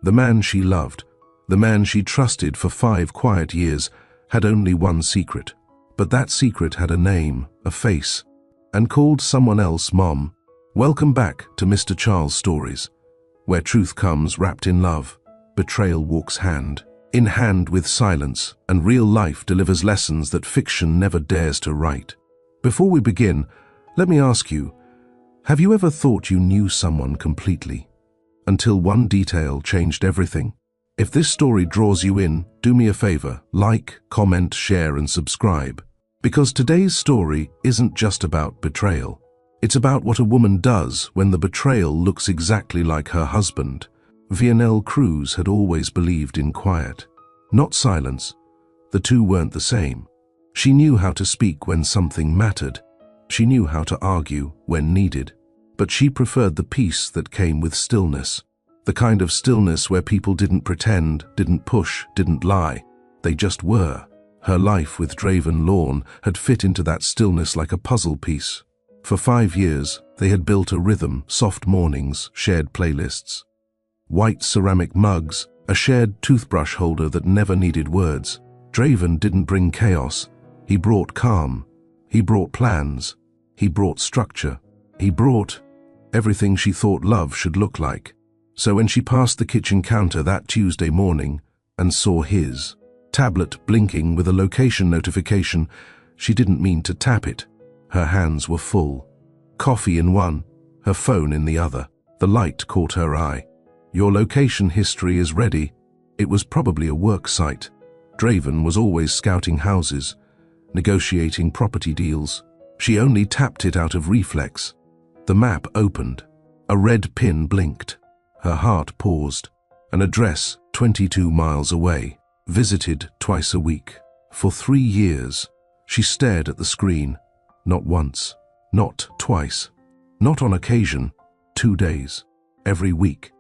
The man she loved, the man she trusted for 5 quiet years, had only one secret. But that secret had a name, a face, and called someone else Mom. Welcome back to Mr. Charles Stories, where truth comes wrapped in love, betrayal walks hand in hand with silence, and real life delivers lessons that fiction never dares to write. Before we begin, let me ask you, have you ever thought you knew someone completely, until one detail changed everything? If this story draws you in, do me a favor, like, comment, share, and subscribe. Because today's story isn't just about betrayal. It's about what a woman does when the betrayal looks exactly like her husband. Vionel Cruz had always believed in quiet, not silence. The two weren't the same. She knew how to speak when something mattered. She knew how to argue when needed. But she preferred the peace that came with stillness. The kind of stillness where people didn't pretend, didn't push, didn't lie. They just were. Her life with Draven Lorne had fit into that stillness like a puzzle piece. For 5 years, they had built a rhythm, soft mornings, shared playlists, white ceramic mugs, a shared toothbrush holder that never needed words. Draven didn't bring chaos. He brought calm. He brought plans. He brought structure. He brought everything she thought love should look like. So when she passed the kitchen counter that Tuesday morning and saw his tablet blinking with a location notification, she didn't mean to tap it. Her hands were full. Coffee in one, her phone in the other. The light caught her eye. Your location history is ready. It was probably a work site. Draven was always scouting houses, negotiating property deals. She only tapped it out of reflex. The map opened. A red pin blinked. Her heart paused. An address 22 miles away. Visited twice a week. For 3 years, she stared at the screen. Not once. Not twice. Not on occasion. 2 days. Every week.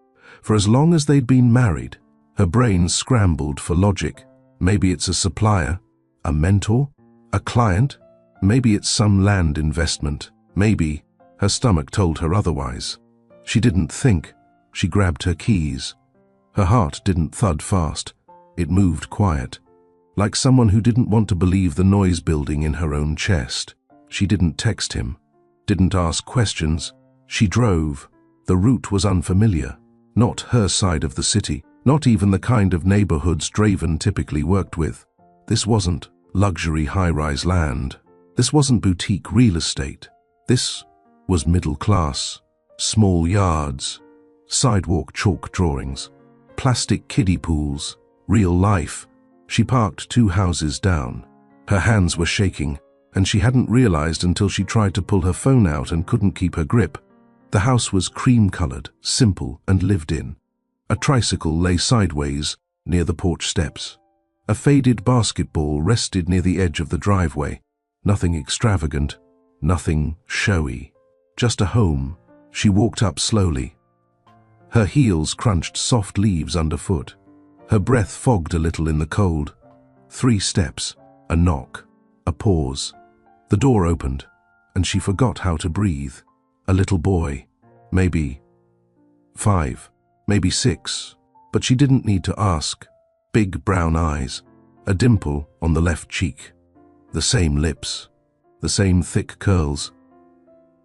For as long as they'd been married, her brain scrambled for logic. Maybe it's a supplier, a mentor, a client. Maybe it's some land investment. Maybe. Her stomach told her otherwise. She didn't think. She grabbed her keys. Her heart didn't thud fast. It moved quiet, like someone who didn't want to believe the noise building in her own chest. She didn't text him, didn't ask questions. She drove. The route was unfamiliar. Not her side of the city, not even the kind of neighborhoods Draven typically worked with. This wasn't luxury high-rise land. This wasn't boutique real estate. This was middle class. Small yards, sidewalk chalk drawings, plastic kiddie pools, real life. She parked 2 houses down. Her hands were shaking, and she hadn't realized until she tried to pull her phone out and couldn't keep her grip. The house was cream-colored, simple, and lived in. A tricycle lay sideways near the porch steps. A faded basketball rested near the edge of the driveway. Nothing extravagant, nothing showy. Just a home. She walked up slowly. Her heels crunched soft leaves underfoot. Her breath fogged a little in the cold. 3 steps, a knock, a pause. The door opened, and she forgot how to breathe. A little boy, maybe 5, maybe 6, but she didn't need to ask. Big brown eyes, a dimple on the left cheek, the same lips, the same thick curls,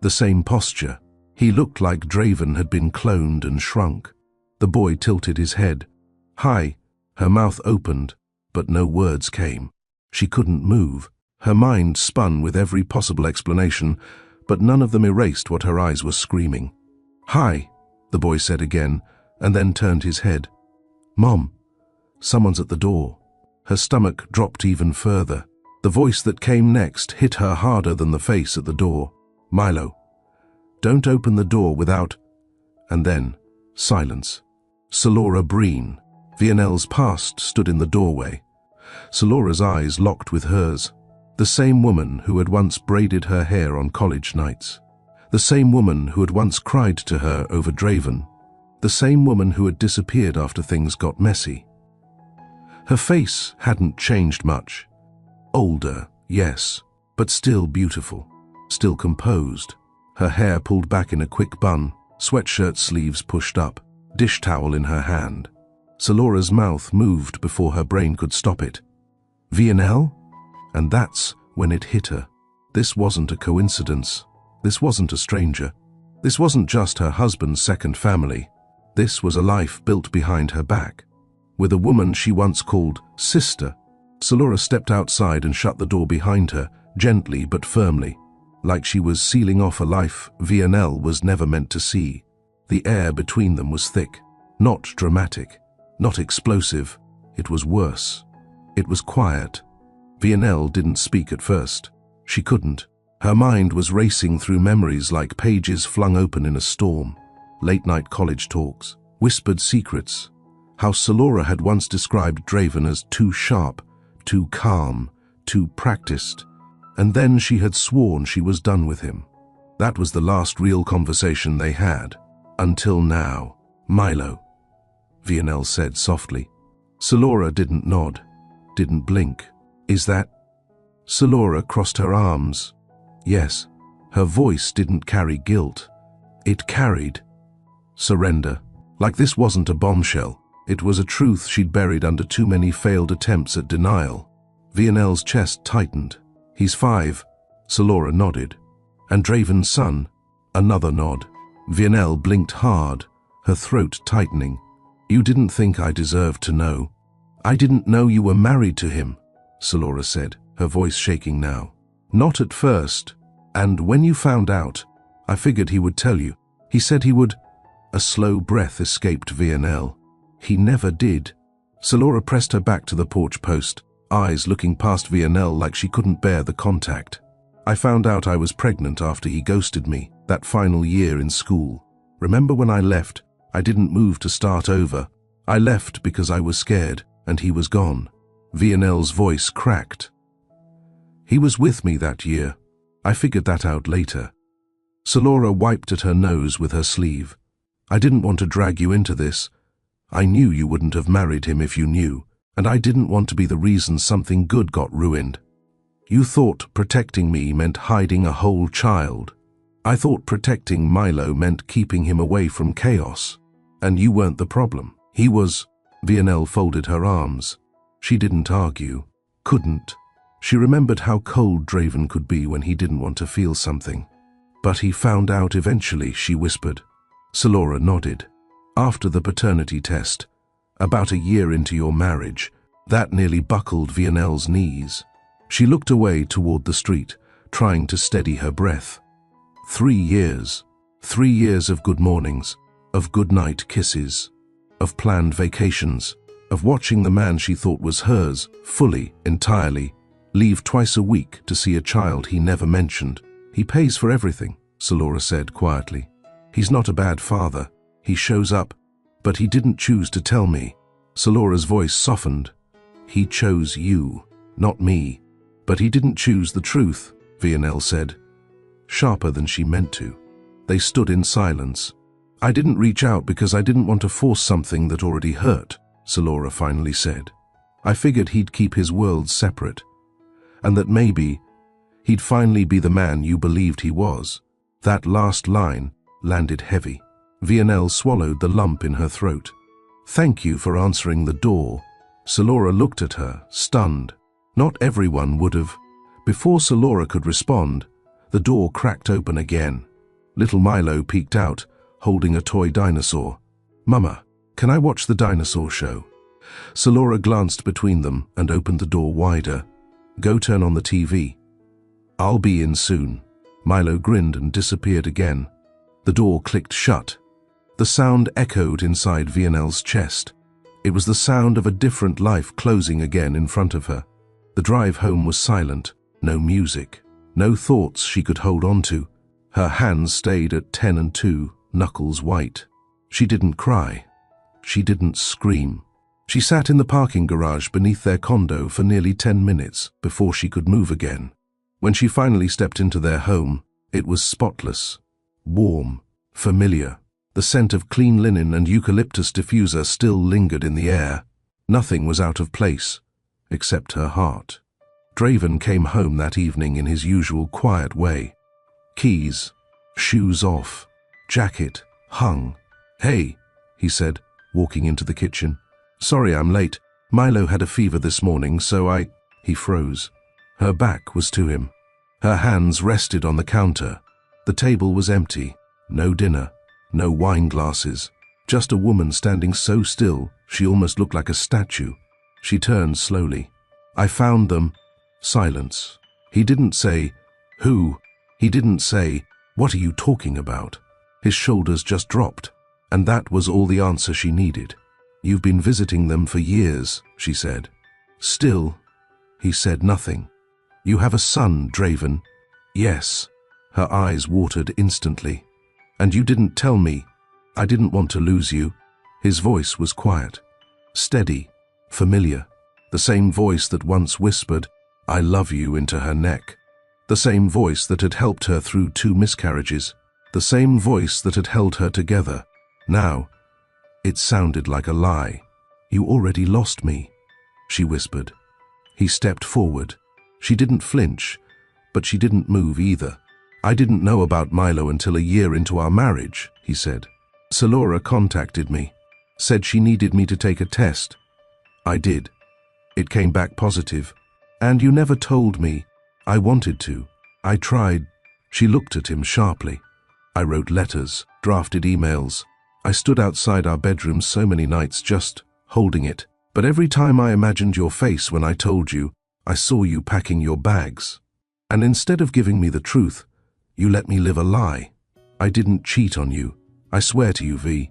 the same posture. He looked like Draven had been cloned and shrunk. The boy tilted his head. Hi. Her mouth opened, but no words came. She couldn't move. Her mind spun with every possible explanation, but none of them erased what her eyes were screaming. Hi, the boy said again, and then turned his head. Mom, someone's at the door. Her stomach dropped even further. The voice that came next hit her harder than the face at the door. Milo, don't open the door without... And then, silence. Salora Breen, Vionel's past, stood in the doorway. Salora's eyes locked with hers. The same woman who had once braided her hair on college nights. The same woman who had once cried to her over Draven. The same woman who had disappeared after things got messy. Her face hadn't changed much. Older, yes, but still beautiful, still composed. Her hair pulled back in a quick bun, sweatshirt sleeves pushed up, dish towel in her hand. Salora's mouth moved before her brain could stop it. Vienel? And that's when it hit her. This wasn't a coincidence. This wasn't a stranger. This wasn't just her husband's second family. This was a life built behind her back. With a woman she once called sister. Salora stepped outside and shut the door behind her, gently but firmly, like she was sealing off a life Vienel was never meant to see. The air between them was thick, not dramatic, not explosive. It was worse. It was quiet. Vienel didn't speak at first. She couldn't. Her mind was racing through memories like pages flung open in a storm. Late-night college talks, whispered secrets, how Salora had once described Draven as too sharp, too calm, too practiced, and then she had sworn she was done with him. That was the last real conversation they had. Until now. Milo, Vienel said softly. Salora didn't nod, didn't blink. Is that? Salora crossed her arms. Yes, her voice didn't carry guilt. It carried surrender. Like this wasn't a bombshell. It was a truth she'd buried under too many failed attempts at denial. Vienel's chest tightened. He's 5. Salora nodded. And Draven's son? Another nod. Vienel blinked hard, her throat tightening. You didn't think I deserved to know. I didn't know you were married to him, Salora said, her voice shaking now. Not at first. And when you found out, I figured he would tell you. He said he would. A slow breath escaped Vienel. He never did. Salora pressed her back to the porch post, eyes looking past Vienel like she couldn't bear the contact. I found out I was pregnant after he ghosted me, that final year in school. Remember when I left, I didn't move to start over. I left because I was scared, and he was gone. Vienel's voice cracked. He was with me that year. I figured that out later. Salora wiped at her nose with her sleeve. I didn't want to drag you into this. I knew you wouldn't have married him if you knew, and I didn't want to be the reason something good got ruined. You thought protecting me meant hiding a whole child. I thought protecting Milo meant keeping him away from chaos. And you weren't the problem. He was. Vienel folded her arms. She didn't argue. Couldn't. She remembered how cold Draven could be when he didn't want to feel something. But he found out eventually, she whispered. Salora nodded. After the paternity test, about a year into your marriage, that nearly buckled Vienel's knees. She looked away toward the street, trying to steady her breath. 3 years. 3 years of good mornings, of good night kisses, of planned vacations, of watching the man she thought was hers, fully, entirely, leave twice a week to see a child he never mentioned. He pays for everything, Salora said quietly. He's not a bad father. He shows up, but he didn't choose to tell me. Salora's voice softened. He chose you, not me. But he didn't choose the truth, Vienel said, sharper than she meant to. They stood in silence. I didn't reach out because I didn't want to force something that already hurt, Salora finally said. I figured he'd keep his worlds separate, and that maybe he'd finally be the man you believed he was. That last line landed heavy. Vienel swallowed the lump in her throat. Thank you for answering the door. Salora looked at her, stunned. Not everyone would have. Before Salora could respond, the door cracked open again. Little Milo peeked out, holding a toy dinosaur. Mama, can I watch the dinosaur show? Salora glanced between them and opened the door wider. Go turn on the TV. I'll be in soon. Milo grinned and disappeared again. The door clicked shut. The sound echoed inside Vienel's chest. It was the sound of a different life closing again in front of her. The drive home was silent. No music. No thoughts she could hold on to. Her hands stayed at 10 and 2, knuckles white. She didn't cry. She didn't scream. She sat in the parking garage beneath their condo for nearly 10 minutes before she could move again. When she finally stepped into their home, it was spotless, warm, familiar. The scent of clean linen and eucalyptus diffuser still lingered in the air. Nothing was out of place, except her heart. Draven came home that evening in his usual quiet way. Keys, shoes off, jacket hung. Hey, he said, walking into the kitchen. Sorry I'm late. Milo had a fever this morning, so I... He froze. Her back was to him. Her hands rested on the counter. The table was empty. No dinner. No wine glasses. Just a woman standing so still, she almost looked like a statue. She turned slowly. I found them. Silence. He didn't say, who? He didn't say, what are you talking about? His shoulders just dropped, and that was all the answer she needed. You've been visiting them for years, she said. Still, he said nothing. You have a son, Draven. Yes. Her eyes watered instantly. And you didn't tell me. I didn't want to lose you. His voice was quiet, steady, familiar. The same voice that once whispered, I love you, into her neck. The same voice that had helped her through 2 miscarriages. The same voice that had held her together. Now, it sounded like a lie. You already lost me, she whispered. He stepped forward. She didn't flinch, but she didn't move either. I didn't know about Milo until a year into our marriage, he said. Salora contacted me, said she needed me to take a test. I did. It came back positive. And you never told me. I wanted to. I tried. She looked at him sharply. I wrote letters, drafted emails. I stood outside our bedroom so many nights just holding it. But every time I imagined your face when I told you, I saw you packing your bags. And instead of giving me the truth, you let me live a lie. I didn't cheat on you. I swear to you, V.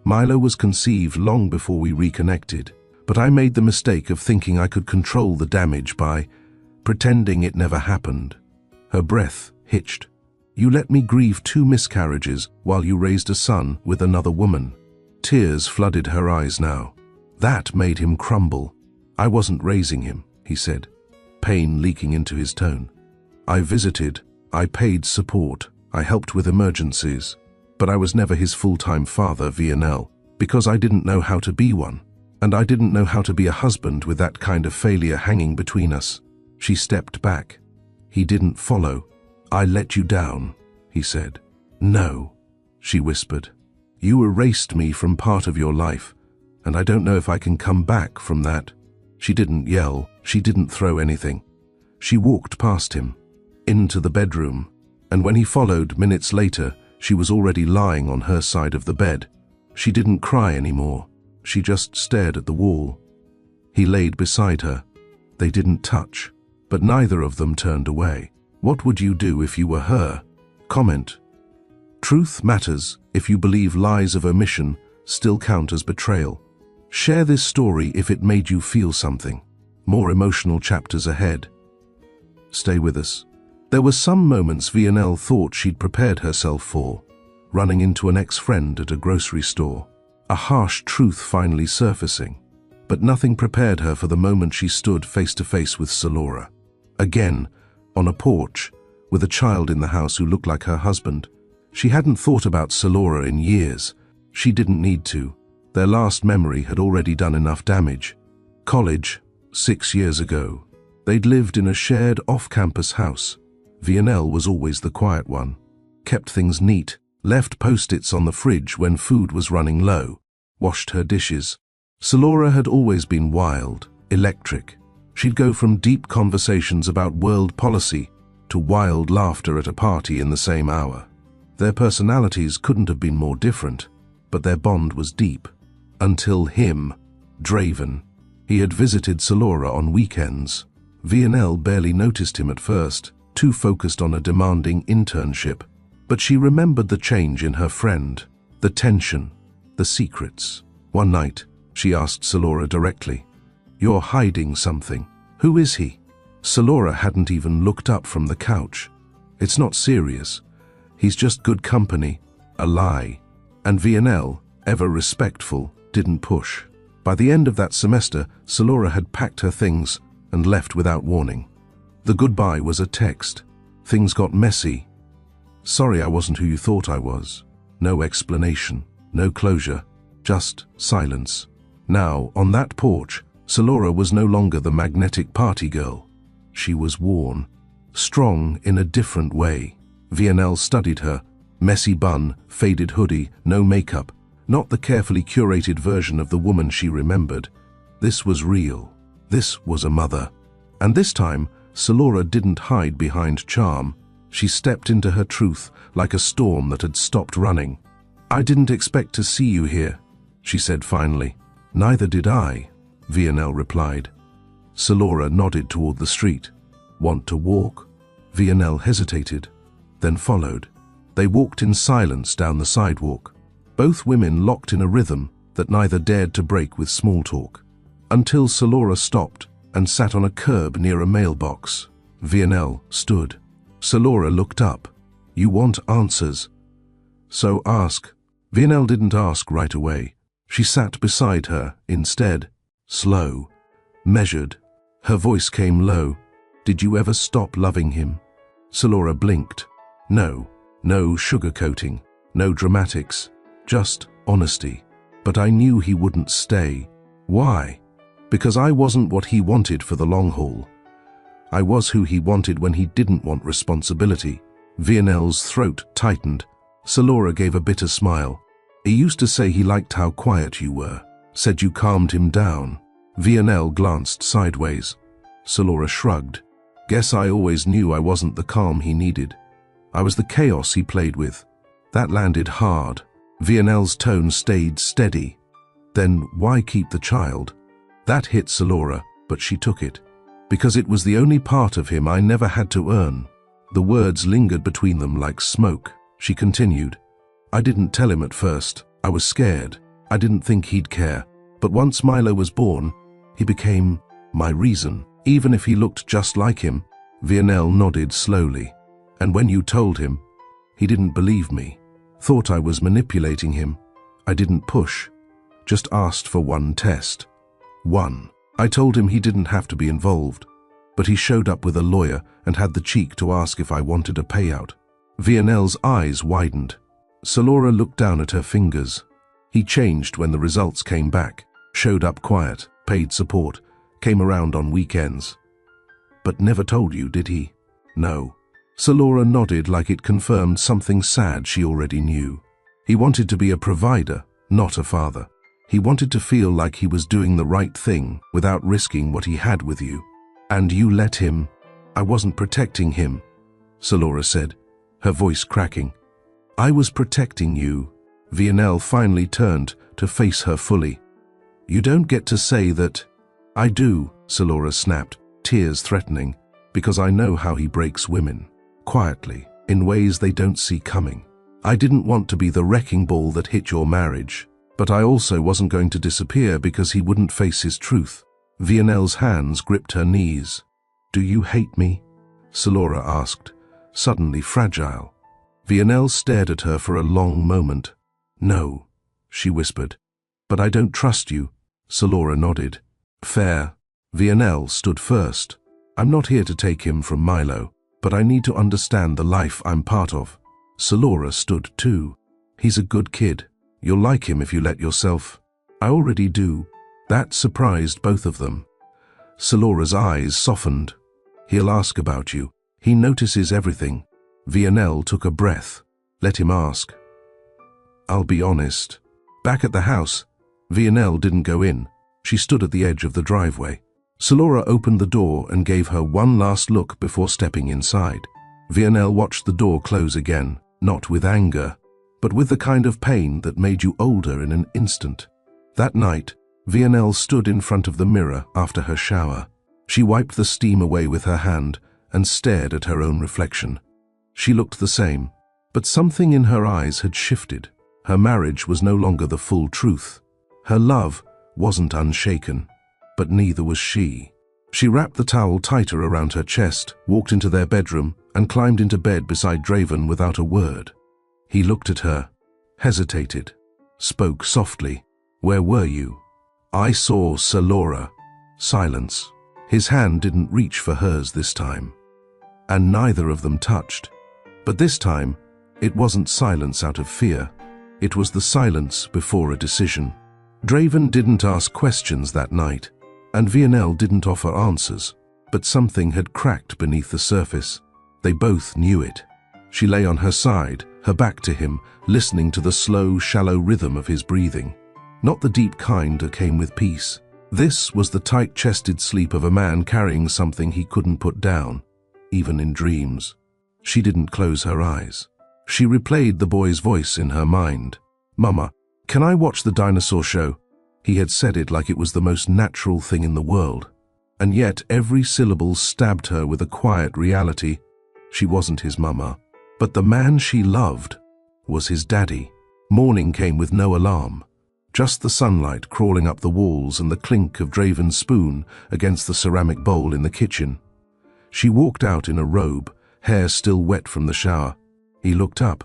Milo was conceived long before we reconnected, but I made the mistake of thinking I could control the damage by pretending it never happened. Her breath hitched. You let me grieve 2 miscarriages while you raised a son with another woman. Tears flooded her eyes now. That made him crumble. I wasn't raising him, he said, pain leaking into his tone. I visited, I paid support, I helped with emergencies, but I was never his full-time father, VNL, because I didn't know how to be one, and I didn't know how to be a husband with that kind of failure hanging between us. She stepped back. He didn't follow. I let you down, he said. No, she whispered. You erased me from part of your life, and I don't know if I can come back from that. She didn't yell. She didn't throw anything. She walked past him, into the bedroom, and when he followed minutes later, she was already lying on her side of the bed. She didn't cry anymore. She just stared at the wall. He laid beside her. They didn't touch, but neither of them turned away. What would you do if you were her? Comment. Truth matters if you believe lies of omission still count as betrayal. Share this story if it made you feel something. More emotional chapters ahead. Stay with us. There were some moments VNL thought she'd prepared herself for, running into an ex-friend at a grocery store, a harsh truth finally surfacing. But nothing prepared her for the moment she stood face to face with Salora. Again, on a porch, with a child in the house who looked like her husband. She hadn't thought about Salora in years. She didn't need to. Their last memory had already done enough damage. College, 6 years ago. They'd lived in a shared off-campus house. VNL was always the quiet one. Kept things neat, left post-its on the fridge when food was running low, washed her dishes. Salora had always been wild, electric. She'd go from deep conversations about world policy to wild laughter at a party in the same hour. Their personalities couldn't have been more different, but their bond was deep. Until him, Draven. He had visited Salora on weekends. VNL barely noticed him at first, too focused on a demanding internship. But she remembered the change in her friend, the tension, the secrets. One night, she asked Salora directly, "You're hiding something. Who is he?" Salora hadn't even looked up from the couch. "It's not serious. He's just good company." A lie. And VNL, ever respectful, didn't push. By the end of that semester, Salora had packed her things and left without warning. The goodbye was a text. Things got messy. "Sorry I wasn't who you thought I was." No explanation, no closure, just silence. Now, on that porch, Salora was no longer the magnetic party girl. She was worn, strong in a different way. VNL studied her. Messy bun, faded hoodie, no makeup, Not the carefully curated version of the woman she remembered. This was real. This was a mother. And this time, Salora didn't hide behind charm. She stepped into her truth like a storm that had stopped running. "I didn't expect to see you here," she said finally. "Neither did I," Vianel replied. Salora nodded toward the street. "Want to walk?" Vianel hesitated, then followed. They walked in silence down the sidewalk, both women locked in a rhythm that neither dared to break with small talk. Until Salora stopped and sat on a curb near a mailbox. Vianel stood. Salora looked up. "You want answers? So ask." Vianel didn't ask right away. She sat beside her instead, slow, measured. Her voice came low. "Did you ever stop loving him?" Salora blinked. No sugarcoating, no dramatics, just honesty. "But I knew he wouldn't stay." "Why?" "Because I wasn't what he wanted for the long haul. I was who he wanted when he didn't want responsibility." Vianel's throat tightened. Salora gave a bitter smile. "He used to say he liked how quiet you were, said you calmed him down." Vianel glanced sideways. Salora shrugged. "Guess I always knew I wasn't the calm he needed. I was the chaos he played with." That landed hard. Vianel's tone stayed steady. "Then why keep the child?" That hit Salora, but she took it. "Because it was the only part of him I never had to earn." The words lingered between them like smoke. She continued. "I didn't tell him at first. I was scared. I didn't think he'd care. But once Milo was born, he became my reason, even if he looked just like him." Vianel nodded slowly. "And when you told him, he didn't believe me. Thought I was manipulating him. I didn't push. Just asked for one test. One. I told him he didn't have to be involved. But he showed up with a lawyer and had the cheek to ask if I wanted a payout." Vianel's eyes widened. Salora looked down at her fingers. "He changed when the results came back. Showed up quiet, paid support, came around on weekends." "But never told you, did he?" "No." Salora nodded like it confirmed something sad she already knew. "He wanted to be a provider, not a father. He wanted to feel like he was doing the right thing without risking what he had with you. And you let him." "I wasn't protecting him," Salora said, her voice cracking. "I was protecting you." Vianel finally turned to face her fully. "You don't get to say that." "I do," Salora snapped, tears threatening, "because I know how he breaks women. Quietly, in ways they don't see coming. I didn't want to be the wrecking ball that hit your marriage, but I also wasn't going to disappear because he wouldn't face his truth." Vianel's hands gripped her knees. "Do you hate me?" Salora asked, suddenly fragile. Vianel stared at her for a long moment. "No," she whispered. "But I don't trust you." Salora nodded. "Fair." Vianel stood first. "I'm not here to take him from Milo, but I need to understand the life I'm part of." Salora stood too. "He's a good kid. You'll like him if you let yourself." "I already do." That surprised both of them. Salora's eyes softened. "He'll ask about you. He notices everything." Vianel took a breath. "Let him ask." "I'll be honest." Back at the house, Vianel didn't go in. She stood at the edge of the driveway. Salora opened the door and gave her one last look before stepping inside. Vianel watched the door close again, not with anger, but with the kind of pain that made you older in an instant. That night, Vianel stood in front of the mirror after her shower. She wiped the steam away with her hand and stared at her own reflection. She looked the same, but something in her eyes had shifted. Her marriage was no longer the full truth. Her love wasn't unshaken, but neither was she. She wrapped the towel tighter around her chest, walked into their bedroom, and climbed into bed beside Draven without a word. He looked at her, hesitated, spoke softly. "Where were you?" "I saw Salora." Silence. His hand didn't reach for hers this time. And neither of them touched. But this time, it wasn't silence out of fear. It was the silence before a decision. Draven didn't ask questions that night, and Vianel didn't offer answers, but something had cracked beneath the surface. They both knew it. She lay on her side, her back to him, listening to the slow, shallow rhythm of his breathing. Not the deep kind that came with peace. This was the tight-chested sleep of a man carrying something he couldn't put down, even in dreams. She didn't close her eyes. She replayed the boy's voice in her mind. "Mama, can I watch the dinosaur show?" He had said it like it was the most natural thing in the world. And yet every syllable stabbed her with a quiet reality. She wasn't his mama. But the man she loved was his daddy. Morning came with no alarm. Just the sunlight crawling up the walls and the clink of Draven's spoon against the ceramic bowl in the kitchen. She walked out in a robe, hair still wet from the shower. He looked up,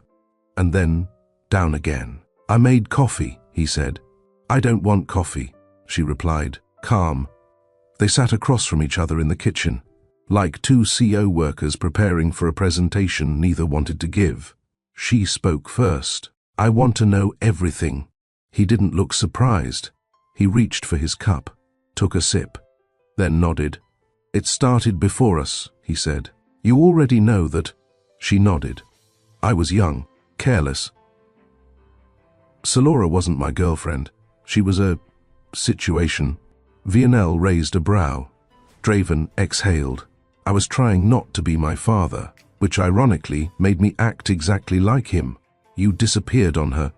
and then down again. "I made coffee," he said. "I don't want coffee," she replied, calm. They sat across from each other in the kitchen, like two CO workers preparing for a presentation neither wanted to give. She spoke first. "I want to know everything." He didn't look surprised. He reached for his cup, took a sip, then nodded. "It started before us," he said. "You already know that." She nodded. "I was young, careless. Solora wasn't my girlfriend. She was a situation." Vionel raised a brow. Draven exhaled. "I was trying not to be my father, which ironically made me act exactly like him. You disappeared on her.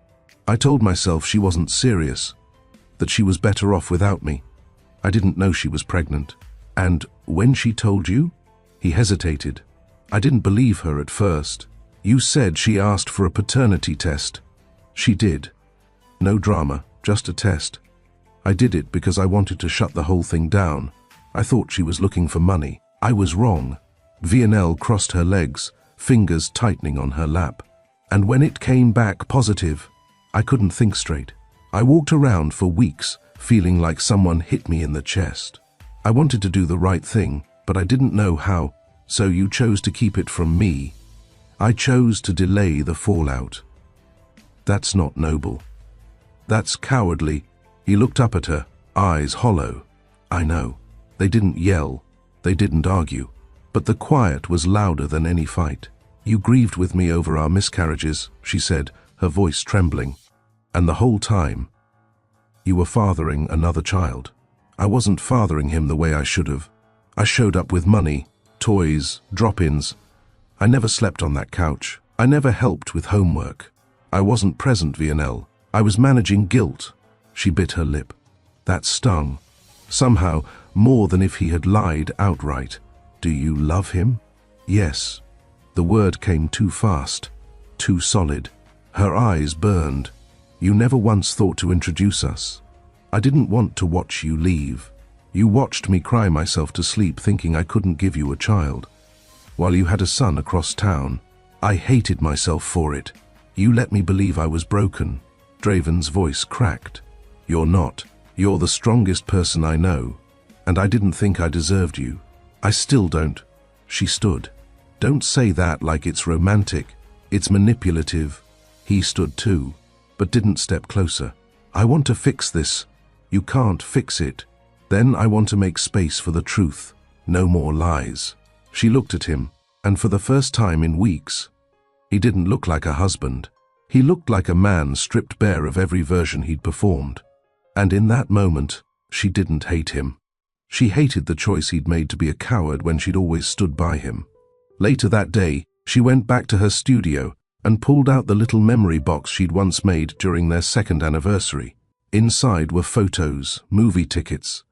I told myself she wasn't serious, that she was better off without me. I didn't know she was pregnant. And when she told you?" He hesitated. "I didn't believe her at first. You said she asked for a paternity test." "She did. No drama, just a test. I did it because I wanted to shut the whole thing down. I thought she was looking for money. I was wrong." Vionel crossed her legs, fingers tightening on her lap. "And when it came back positive, I couldn't think straight. I walked around for weeks, feeling like someone hit me in the chest. I wanted to do the right thing, but I didn't know how, so you chose to keep it from me. I chose to delay the fallout. That's not noble. That's cowardly." He looked up at her, eyes hollow. "I know. They didn't yell. They didn't argue. But the quiet was louder than any fight. You grieved with me over our miscarriages," she said, her voice trembling. "And the whole time, you were fathering another child. I wasn't fathering him the way I should have. I showed up with money, toys, drop-ins. I never slept on that couch. I never helped with homework. I wasn't present, Vionel. I was managing guilt." She bit her lip. That stung. Somehow, more than if he had lied outright. "Do you love him?" "Yes." The word came too fast, too solid. Her eyes burned. "You never once thought to introduce us. I didn't want to watch you leave. You watched me cry myself to sleep thinking I couldn't give you a child, while you had a son across town. I hated myself for it. You let me believe I was broken." Draven's voice cracked. "You're not. You're the strongest person I know, and I didn't think I deserved you. I still don't." She stood. "Don't say that like it's romantic. It's manipulative." He stood too, but didn't step closer. "I want to fix this." "You can't fix it." "Then I want to make space for the truth. No more lies." She looked at him, and for the first time in weeks, he didn't look like a husband. He looked like a man stripped bare of every version he'd performed. And in that moment, she didn't hate him. She hated the choice he'd made to be a coward when she'd always stood by him. Later that day, she went back to her studio and pulled out the little memory box she'd once made during their second anniversary. Inside were photos, movie tickets,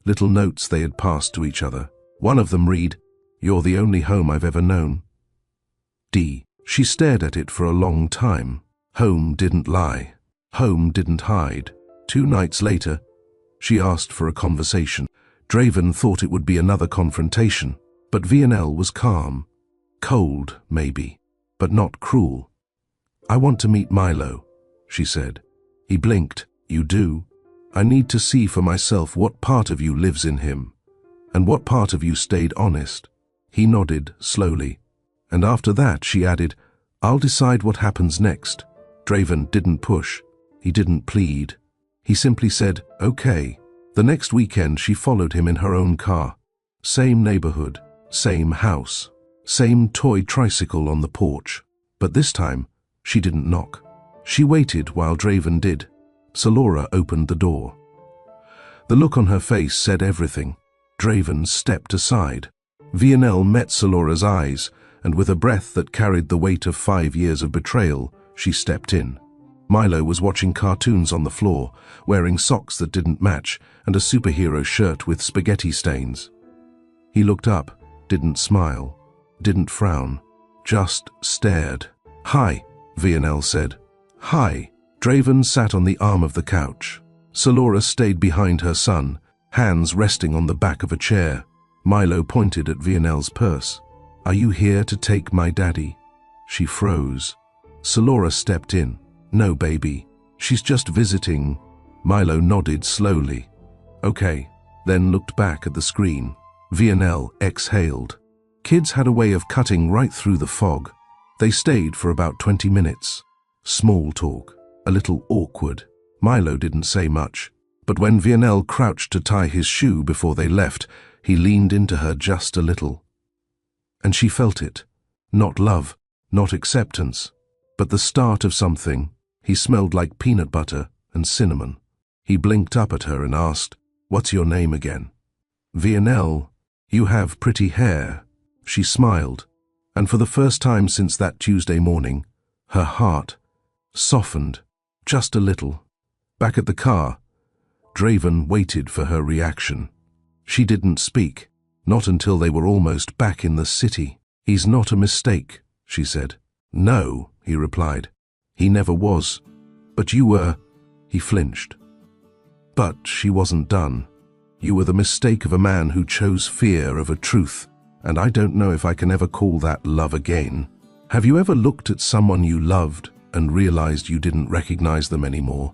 little notes they had passed to each other. One of them read, "You're the only home I've ever known. D." She stared at it for a long time. Home didn't lie. Home didn't hide. 2 nights later, she asked for a conversation. Draven thought it would be another confrontation, but Vionel was calm. Cold, maybe, but not cruel. "I want to meet Milo," she said. He blinked. "You do? I need to see for myself what part of you lives in him, and what part of you stayed honest." He nodded slowly, and after that she added, "I'll decide what happens next." Draven didn't push. He didn't plead. He simply said, "Okay." The next weekend she followed him in her own car. Same neighborhood, same house, same toy tricycle on the porch. But this time, She didn't knock. She waited while Draven did. Salora opened the door. The look on her face said everything. Draven stepped aside. Vienel met Salora's eyes, and with a breath that carried the weight of 5 years of betrayal, she stepped in. Milo was watching cartoons on the floor, wearing socks that didn't match and a superhero shirt with spaghetti stains. He looked up, didn't smile, didn't frown, just stared. "Hi," Vienel said. "Hi." Draven sat on the arm of the couch. Salora stayed behind her son, hands resting on the back of a chair. Milo pointed at Vienel's purse. "Are you here to take my daddy?" She froze. Salora stepped in. "No, baby. She's just visiting." Milo nodded slowly. "Okay," then looked back at the screen. Vienel exhaled. Kids had a way of cutting right through the fog. They stayed for about 20 minutes. Small talk, a little awkward. Milo didn't say much, but when Vienel crouched to tie his shoe before they left, he leaned into her just a little. And she felt it. Not love, not acceptance, but the start of something. He smelled like peanut butter and cinnamon. He blinked up at her and asked, "What's your name again?" "Vienel, you have pretty hair." She smiled, and for the first time since that Tuesday morning, her heart softened just a little. Back at the car, Draven waited for her reaction. She didn't speak, not until they were almost back in the city. "He's not a mistake," she said. "No," he replied. "He never was. But you were." He flinched. "But she wasn't done. You were the mistake of a man who chose fear over truth, and I don't know if I can ever call that love again. Have you ever looked at someone you loved and realized you didn't recognize them anymore?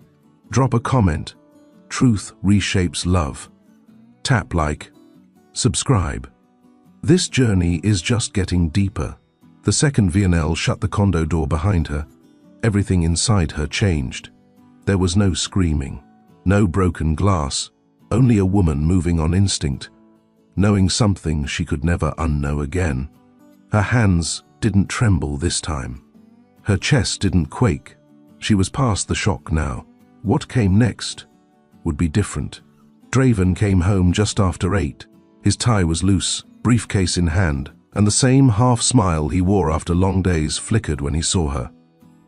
Drop a comment. Truth reshapes love. Tap like. Subscribe. This journey is just getting deeper." The second Vienel shut the condo door behind her, everything inside her changed. There was no screaming, no broken glass, only a woman moving on instinct, knowing something she could never unknow again. Her hands didn't tremble this time. Her chest didn't quake. She was past the shock now. What came next would be different. Draven came home just after 8. His tie was loose, briefcase in hand, and the same half smile he wore after long days flickered when he saw her.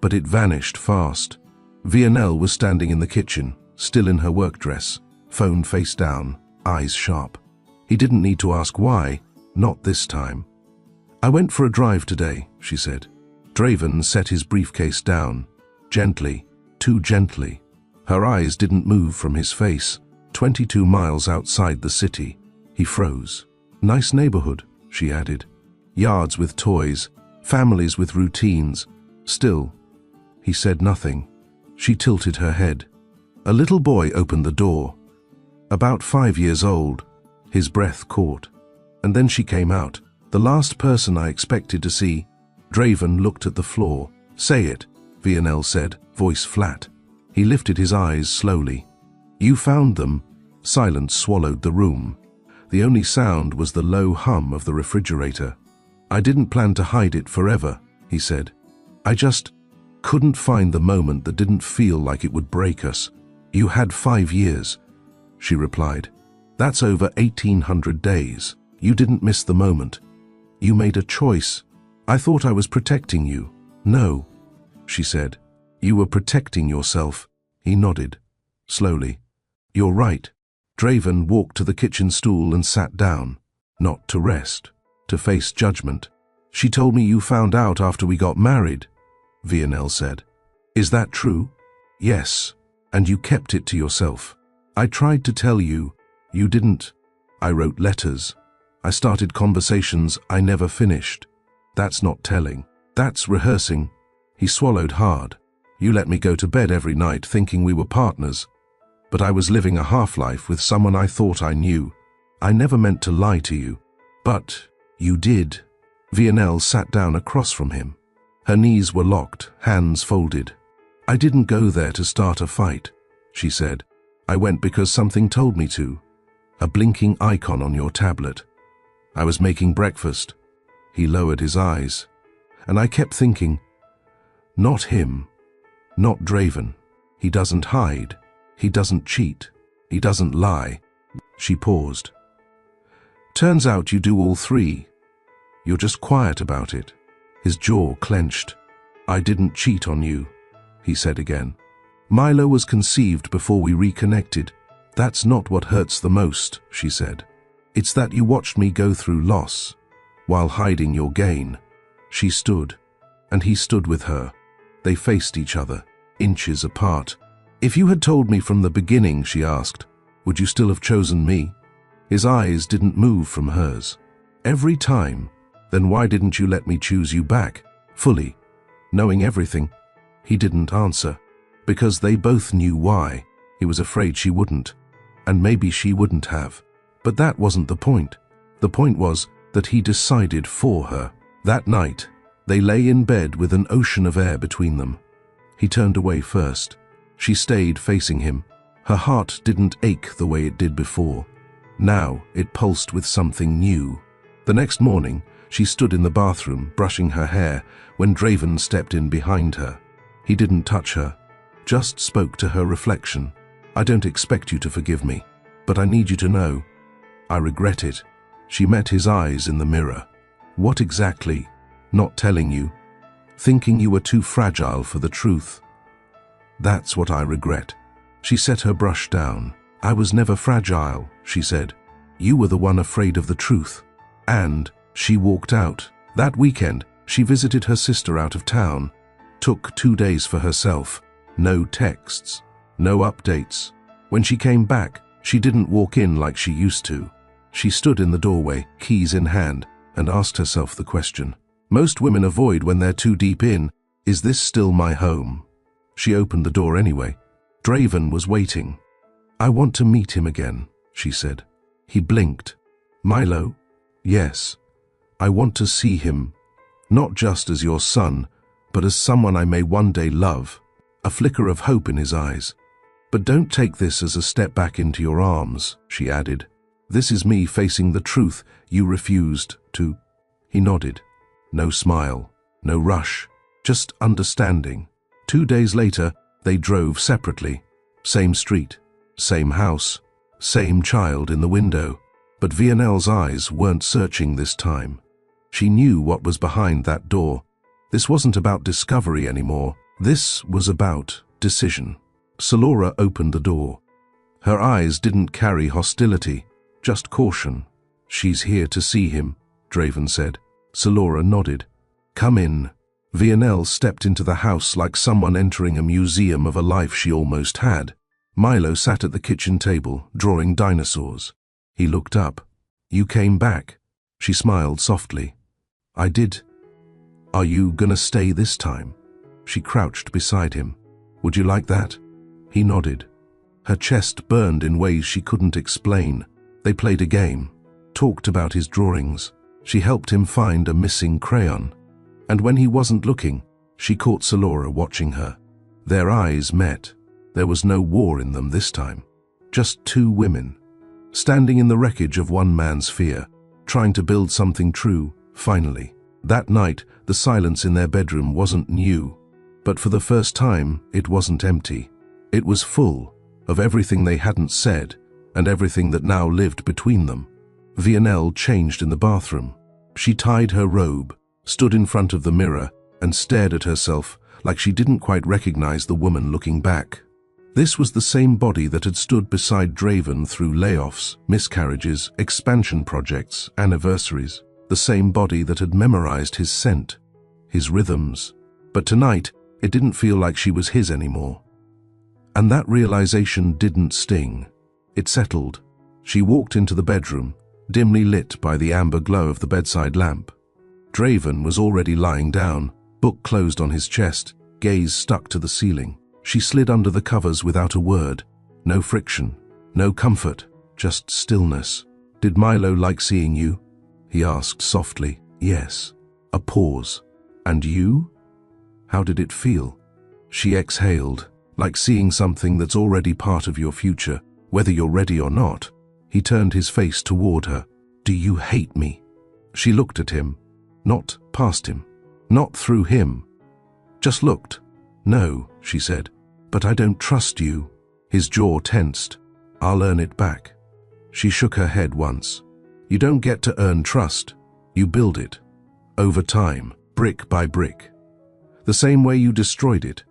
But it vanished fast. Vienel was standing in the kitchen, still in her work dress, phone face down, eyes sharp. He didn't need to ask why, not this time. "I went for a drive today," she said. Draven set his briefcase down, gently, too gently. Her eyes didn't move from his face. 22 miles outside the city. He froze. "Nice neighborhood," she added. "Yards with toys, families with routines." Still, he said nothing. She tilted her head. A little boy opened the door. About 5 years old. His breath caught. And then she came out, the last person I expected to see. Draven looked at the floor. "Say it," Vienel said, voice flat. He lifted his eyes slowly. "You found them." Silence swallowed the room. The only sound was the low hum of the refrigerator. "I didn't plan to hide it forever," he said. "I just couldn't find the moment that didn't feel like it would break us." "You had 5 years," she replied. "That's over 1,800 days. You didn't miss the moment. You made a choice. I thought I was protecting you." "No," she said. "You were protecting yourself." He nodded, slowly. "You're right." Draven walked to the kitchen stool and sat down, not to rest, to face judgment. "She told me you found out after we got married," Vienel said. "Is that true?" "Yes, and you kept it to yourself." "I tried to tell you. You didn't." "I wrote letters. I started conversations I never finished." "That's not telling. That's rehearsing." He swallowed hard. "You let me go to bed every night thinking we were partners. But I was living a half-life with someone I thought I knew. I never meant to lie to you." "But you did." Vienel sat down across from him. Her knees were locked, hands folded. "I didn't go there to start a fight," she said. "I went because something told me to. A blinking icon on your tablet. I was making breakfast." He lowered his eyes. "And I kept thinking, Not him. Not Draven. He doesn't hide. He doesn't cheat. He doesn't lie. She paused. Turns out you do all three. You're just quiet about it. His jaw clenched. I didn't cheat on you, he said again. Milo was conceived before we reconnected. That's not what hurts the most, she said. It's that you watched me go through loss, while hiding your gain. She stood, and he stood with her. They faced each other, inches apart. If you had told me from the beginning, she asked, would you still have chosen me? His eyes didn't move from hers. Every time. Then why didn't you let me choose you back, fully, knowing everything? He didn't answer, because they both knew why. He was afraid she wouldn't, and maybe she wouldn't have. But that wasn't the point. The point was that he decided for her. That night, they lay in bed with an ocean of air between them. He turned away first. She stayed facing him. Her heart didn't ache the way it did before. Now it pulsed with something new. The next morning, she stood in the bathroom, brushing her hair, when Draven stepped in behind her. He didn't touch her, just spoke to her reflection. I don't expect you to forgive me, but I need you to know. I regret it. She met his eyes in the mirror. What exactly? Not telling you. Thinking you were too fragile for the truth. That's what I regret. She set her brush down. I was never fragile, she said. You were the one afraid of the truth. And she walked out. That weekend, she visited her sister out of town. Took 2 days for herself. No texts. No updates. When she came back, she didn't walk in like she used to. She stood in the doorway, keys in hand, and asked herself the question most women avoid when they're too deep in, is this still my home? She opened the door anyway. Draven was waiting. I want to meet him again, she said. He blinked. Milo? Yes. I want to see him, not just as your son, but as someone I may one day love. A flicker of hope in his eyes. But don't take this as a step back into your arms, she added. This is me facing the truth you refused to. He nodded. No smile, no rush, just understanding. 2 days later, they drove separately. Same street, same house, same child in the window. But Vianelle's eyes weren't searching this time. She knew what was behind that door. This wasn't about discovery anymore. This was about decision. Salora opened the door. Her eyes didn't carry hostility, just caution. She's here to see him, Draven said. Salora nodded. Come in. Vianelle stepped into the house like someone entering a museum of a life she almost had. Milo sat at the kitchen table, drawing dinosaurs. He looked up. You came back. She smiled softly. I did. Are you gonna stay this time? She crouched beside him. Would you like that? He nodded. Her chest burned in ways she couldn't explain. They played a game, talked about his drawings. She helped him find a missing crayon. And when he wasn't looking, she caught Salora watching her. Their eyes met. There was no war in them this time. Just two women, standing in the wreckage of one man's fear, trying to build something true, finally. That night, the silence in their bedroom wasn't new, but for the first time, it wasn't empty. It was full of everything they hadn't said and everything that now lived between them. Vianelle changed in the bathroom. She tied her robe, stood in front of the mirror, and stared at herself like she didn't quite recognize the woman looking back. This was the same body that had stood beside Draven through layoffs, miscarriages, expansion projects, anniversaries. The same body that had memorized his scent, his rhythms. But tonight, it didn't feel like she was his anymore. And that realization didn't sting. It settled. She walked into the bedroom, dimly lit by the amber glow of the bedside lamp. Draven was already lying down, book closed on his chest, gaze stuck to the ceiling. She slid under the covers without a word. No friction, no comfort, just stillness. Did Milo like seeing you? He asked softly. Yes. A pause. And you? How did it feel? She exhaled, like seeing something that's already part of your future, whether you're ready or not. He turned his face toward her. Do you hate me? She looked at him, not past him, not through him. Just looked. No, she said. But I don't trust you. His jaw tensed. I'll earn it back. She shook her head once. You don't get to earn trust. You build it. Over time, brick by brick. The same way you destroyed it.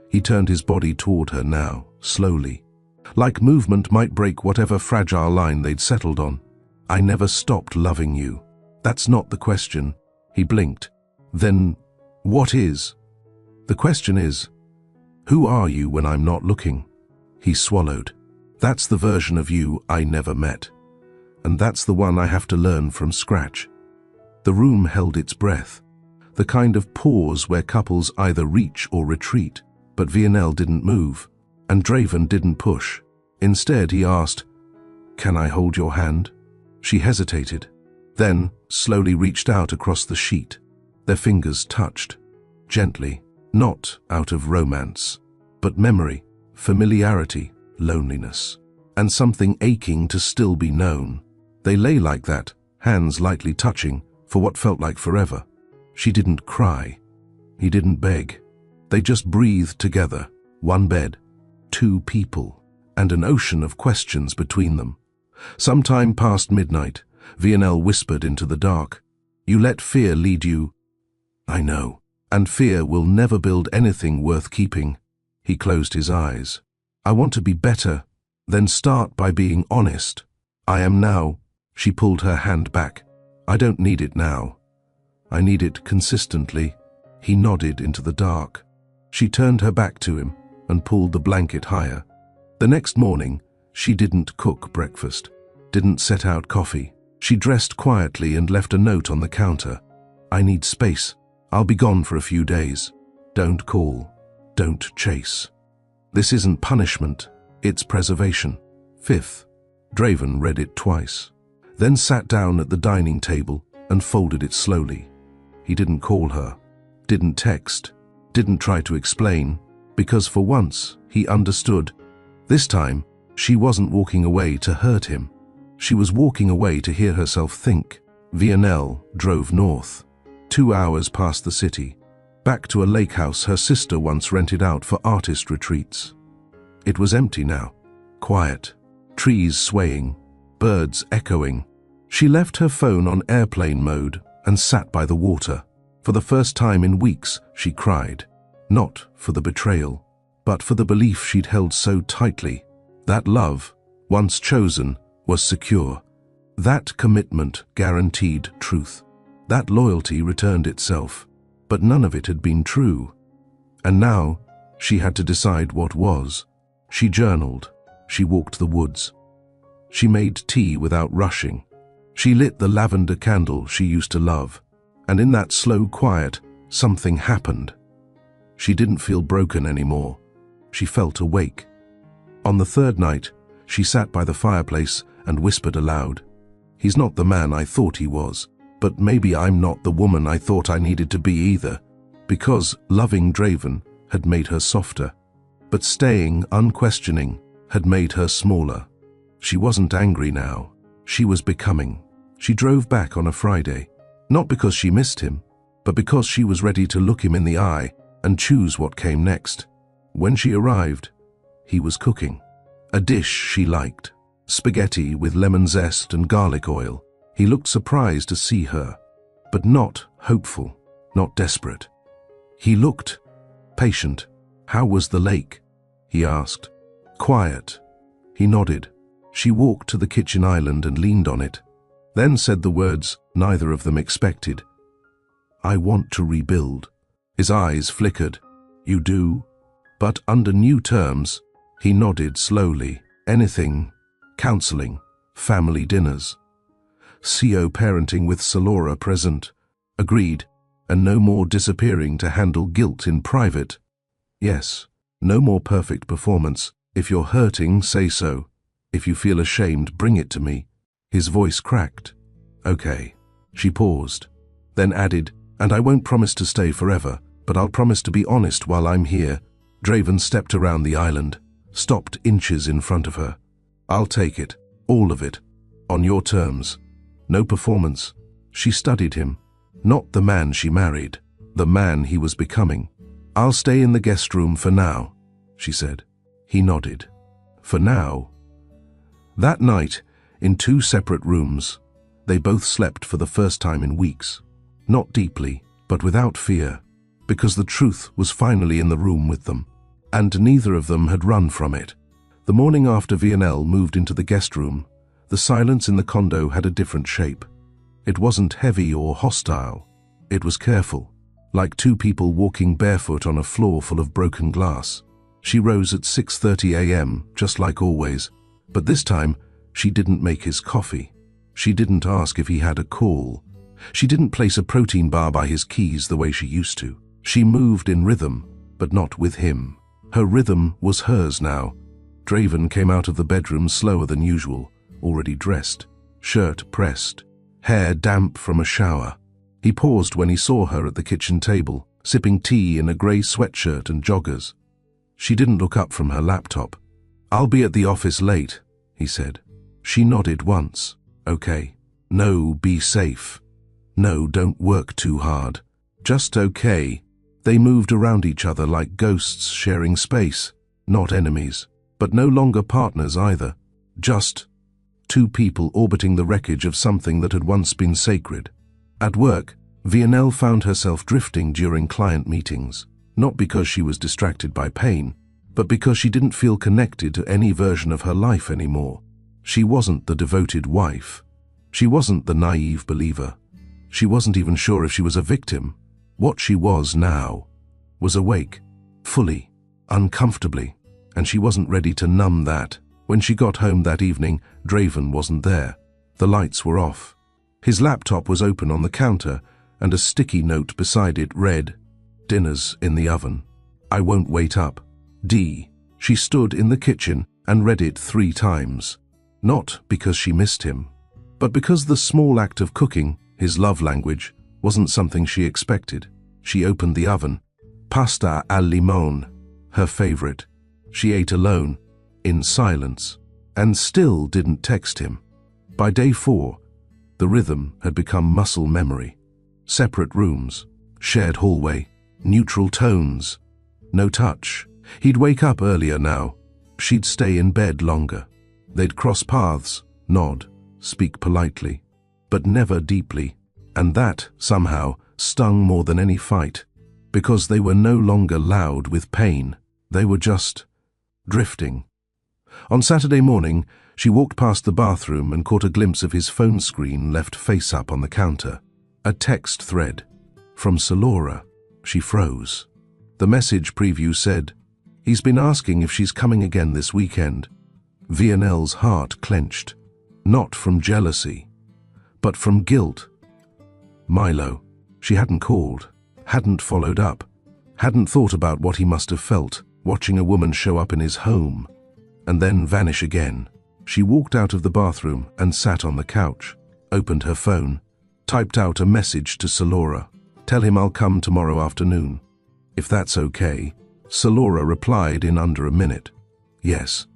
He turned his body toward her now, slowly. Like movement might break whatever fragile line they'd settled on. I never stopped loving you. That's not the question. He blinked. Then, what is? The question is, who are you when I'm not looking? He swallowed. That's the version of you I never met. And that's the one I have to learn from scratch. The room held its breath. The kind of pause where couples either reach or retreat. But Vionel didn't move, and Draven didn't push. Instead, he asked, "Can I hold your hand?" She hesitated, then slowly reached out across the sheet. Their fingers touched, gently, not out of romance, but memory, familiarity, loneliness, and something aching to still be known. They lay like that, hands lightly touching, for what felt like forever. She didn't cry. He didn't beg. They just breathed together, one bed, two people, and an ocean of questions between them. Sometime past midnight, Vionel whispered into the dark, "You let fear lead you." "I know, and fear will never build anything worth keeping." He closed his eyes. "I want to be better, then start by being honest. I am now." She pulled her hand back. "I don't need it now. I need it consistently." He nodded into the dark. She turned her back to him and pulled the blanket higher. The next morning, she didn't cook breakfast, didn't set out coffee. She dressed quietly and left a note on the counter. "I need space. I'll be gone for a few days. Don't call. Don't chase." This isn't punishment, it's preservation. Fifth. Draven read it twice, then sat down at the dining table and folded it slowly. He didn't call her, didn't text, didn't try to explain, because for once he understood. This time, she wasn't walking away to hurt him. She was walking away to hear herself think. Vionel drove north, 2 hours past the city, back to a lake house her sister once rented out for artist retreats. It was empty now, quiet, trees swaying, birds echoing. She left her phone on airplane mode and sat by the water. For the first time in weeks, she cried, not for the betrayal, but for the belief she'd held so tightly. That love, once chosen, was secure. That commitment guaranteed truth. That loyalty returned itself, but none of it had been true. And now, she had to decide what was. She journaled. She walked the woods. She made tea without rushing. She lit the lavender candle she used to love. And in that slow quiet, something happened. She didn't feel broken anymore. She felt awake. On the third night, she sat by the fireplace and whispered aloud, "He's not the man I thought he was, but maybe I'm not the woman I thought I needed to be either," because loving Draven had made her softer, but staying unquestioning had made her smaller. She wasn't angry now. She was becoming. She drove back on a Friday. Not because she missed him, but because she was ready to look him in the eye and choose what came next. When she arrived, he was cooking. A dish she liked, spaghetti with lemon zest and garlic oil. He looked surprised to see her, but not hopeful, not desperate. He looked patient. "How was the lake?" he asked. "Quiet." He nodded. She walked to the kitchen island and leaned on it, then said the words neither of them expected. "I want to rebuild." His eyes flickered. "You do?" But under new terms, he nodded slowly. "Anything. Counseling. Family dinners. CO parenting with Salora present." Agreed. "And no more disappearing to handle guilt in private." "Yes. No more perfect performance. If you're hurting, say so. If you feel ashamed, bring it to me." His voice cracked. "Okay." She paused, then added, "And I won't promise to stay forever, but I'll promise to be honest while I'm here." Draven stepped around the island, stopped inches in front of her. "I'll take it, all of it, on your terms. No performance." She studied him, not the man she married, the man he was becoming. "I'll stay in the guest room for now," she said. He nodded. For now. That night, in 2 separate rooms, they both slept for the first time in weeks. Not deeply, but without fear, because the truth was finally in the room with them, and neither of them had run from it. The morning after Lionel moved into the guest room, the silence in the condo had a different shape. It wasn't heavy or hostile. It was careful, like 2 people walking barefoot on a floor full of broken glass. She rose at 6:30 a.m., just like always, but this time she didn't make his coffee. She didn't ask if he had a call. She didn't place a protein bar by his keys the way she used to. She moved in rhythm, but not with him. Her rhythm was hers now. Draven came out of the bedroom slower than usual, already dressed, shirt pressed, hair damp from a shower. He paused when he saw her at the kitchen table, sipping tea in a grey sweatshirt and joggers. She didn't look up from her laptop. "I'll be at the office late," he said. She nodded once. "Okay." "No, be safe." "No, don't work too hard." "Just okay." They moved around each other like ghosts sharing space, not enemies, but no longer partners either. Just 2 people orbiting the wreckage of something that had once been sacred. At work, Lionel found herself drifting during client meetings, not because she was distracted by pain, but because she didn't feel connected to any version of her life anymore. She wasn't the devoted wife. She wasn't the naive believer. She wasn't even sure if she was a victim. What she was now was awake, fully, uncomfortably, and she wasn't ready to numb that. When she got home that evening, Draven wasn't there. The lights were off. His laptop was open on the counter, and a sticky note beside it read, "Dinner's in the oven. I won't wait up. D." She stood in the kitchen and read it 3 times. Not because she missed him, but because the small act of cooking, his love language, wasn't something she expected. She opened the oven. Pasta al limone, her favorite. She ate alone, in silence, and still didn't text him. By day 4, the rhythm had become muscle memory. Separate rooms, shared hallway, neutral tones, no touch. He'd wake up earlier now. She'd stay in bed longer. They'd cross paths, nod, speak politely, but never deeply. And that, somehow, stung more than any fight, because they were no longer loud with pain. They were just drifting. On Saturday morning, she walked past the bathroom and caught a glimpse of his phone screen left face up on the counter. A text thread. From Salora. She froze. The message preview said, "He's been asking if she's coming again this weekend." Lionel's heart clenched. Not from jealousy, but from guilt. Milo. She hadn't called, hadn't followed up, hadn't thought about what he must have felt, watching a woman show up in his home, and then vanish again. She walked out of the bathroom and sat on the couch, opened her phone, typed out a message to Salora. "Tell him I'll come tomorrow afternoon. If that's okay." Salora replied in under a minute. Yes.